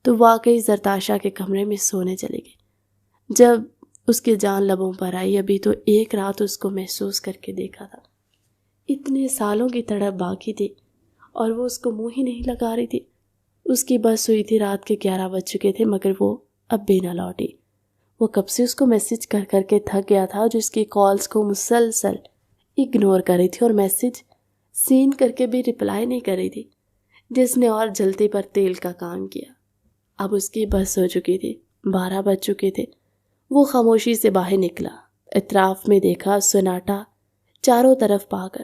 تو واقعی زرتاشا کے کمرے میں سونے چلے گئی۔ جب اس کی جان لبوں پر آئی، ابھی تو ایک رات اس کو محسوس کر کے دیکھا تھا۔ اتنے سالوں کی تڑپ باقی تھی اور وہ اس کو منہ ہی نہیں لگا رہی تھی۔ اس کی بس ہوئی تھی، رات کے 11 بج چکے تھے، مگر وہ اب بھی نہ لوٹی۔ وہ کب سے اس کو میسج کر کر کے تھک گیا تھا، جو اس کی کالز کو مسلسل اگنور کر رہی تھی اور میسج سین کر کے بھی رپلائی نہیں کر رہی تھی، جس نے اور جلتی پر تیل کا کام کیا۔ اب اس کی بس ہو چکی تھی، 12 بج چکے تھے۔ وہ خاموشی سے باہر نکلا، اطراف میں دیکھا، سناٹا چاروں طرف پا کر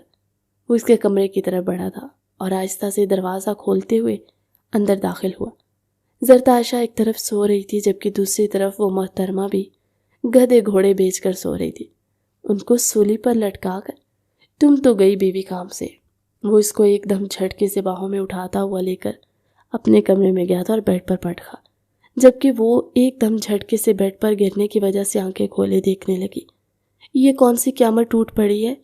وہ اس کے کمرے کی طرف بڑھا تھا اور آہستہ سے دروازہ کھولتے ہوئے اندر داخل ہوا۔ زرتاشا ایک طرف سو رہی تھی، جبکہ دوسری طرف وہ محترمہ بھی گدھے گھوڑے بیچ کر سو رہی تھی، ان کو سولی پر لٹکا کر۔ تم تو گئی بیوی کام سے۔ وہ اس کو ایک دم جھٹکے سے باہوں میں اٹھاتا ہوا لے کر اپنے کمرے میں گیا تھا اور بیڈ پر پٹ گیا، جبکہ وہ ایک دم جھٹکے سے بیڈ پر گرنے کی وجہ سے آنکھیں کھولے دیکھنے لگی۔ یہ کون سی قیامت ٹوٹ پڑی ہے؟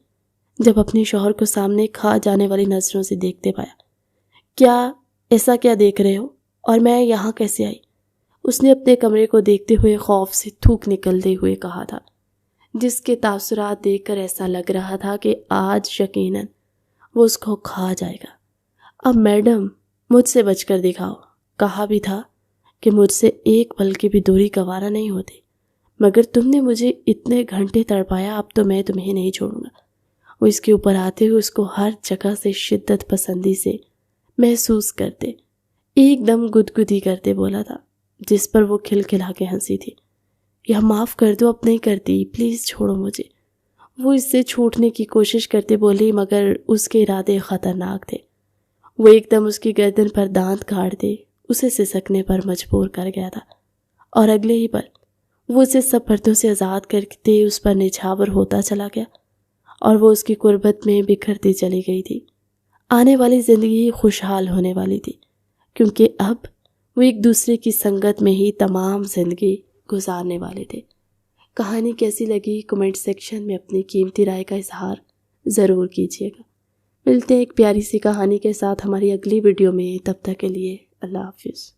جب اپنے شوہر کو سامنے کھا جانے والی نظروں سے دیکھتے پایا۔ کیا ایسا کیا دیکھ رہے ہو، اور میں یہاں کیسے آئی؟ اس نے اپنے کمرے کو دیکھتے ہوئے خوف سے تھوک نکلتے ہوئے کہا تھا، جس کے تاثرات دیکھ کر ایسا لگ رہا تھا کہ آج یقیناً وہ اس کو کھا جائے گا۔ اب میڈم مجھ سے بچ کر دکھاؤ، کہا بھی تھا کہ مجھ سے ایک پل کی بھی دوری گوارا نہیں ہوتی، مگر تم نے مجھے اتنے گھنٹے تڑپایا، اب تو میں تمہیں نہیں چھوڑوں گا۔ وہ اس کے اوپر آتے ہوئے اس کو ہر جگہ سے شدت پسندی سے محسوس کرتے، ایک دم گدگدی کرتے بولا تھا، جس پر وہ کھلکھلا کے ہنسی تھی۔ یا معاف کر دو، اب نہیں کرتی، پلیز چھوڑو مجھے۔ وہ اس سے چھوٹنے کی کوشش کرتے بولی، مگر اس کے ارادے خطرناک تھے۔ وہ ایک دم اس کی گردن پر دانت گاڑتے اسے سسکنے پر مجبور کر گیا تھا، اور اگلے ہی پل وہ اسے سب پردوں سے آزاد کرتے اس پر نچھاور ہوتا چلا گیا، اور وہ اس کی قربت میں بکھرتی چلی گئی تھی۔ آنے والی زندگی خوشحال ہونے والی تھی، کیونکہ اب وہ ایک دوسرے کی سنگت میں ہی تمام زندگی گزارنے والے تھے۔ کہانی کیسی لگی کمنٹ سیکشن میں اپنی قیمتی رائے کا اظہار ضرور کیجیے گا۔ ملتے ہیں ایک پیاری سی کہانی کے ساتھ ہماری اگلی ویڈیو میں، تب تک کے لیے اللہ حافظ۔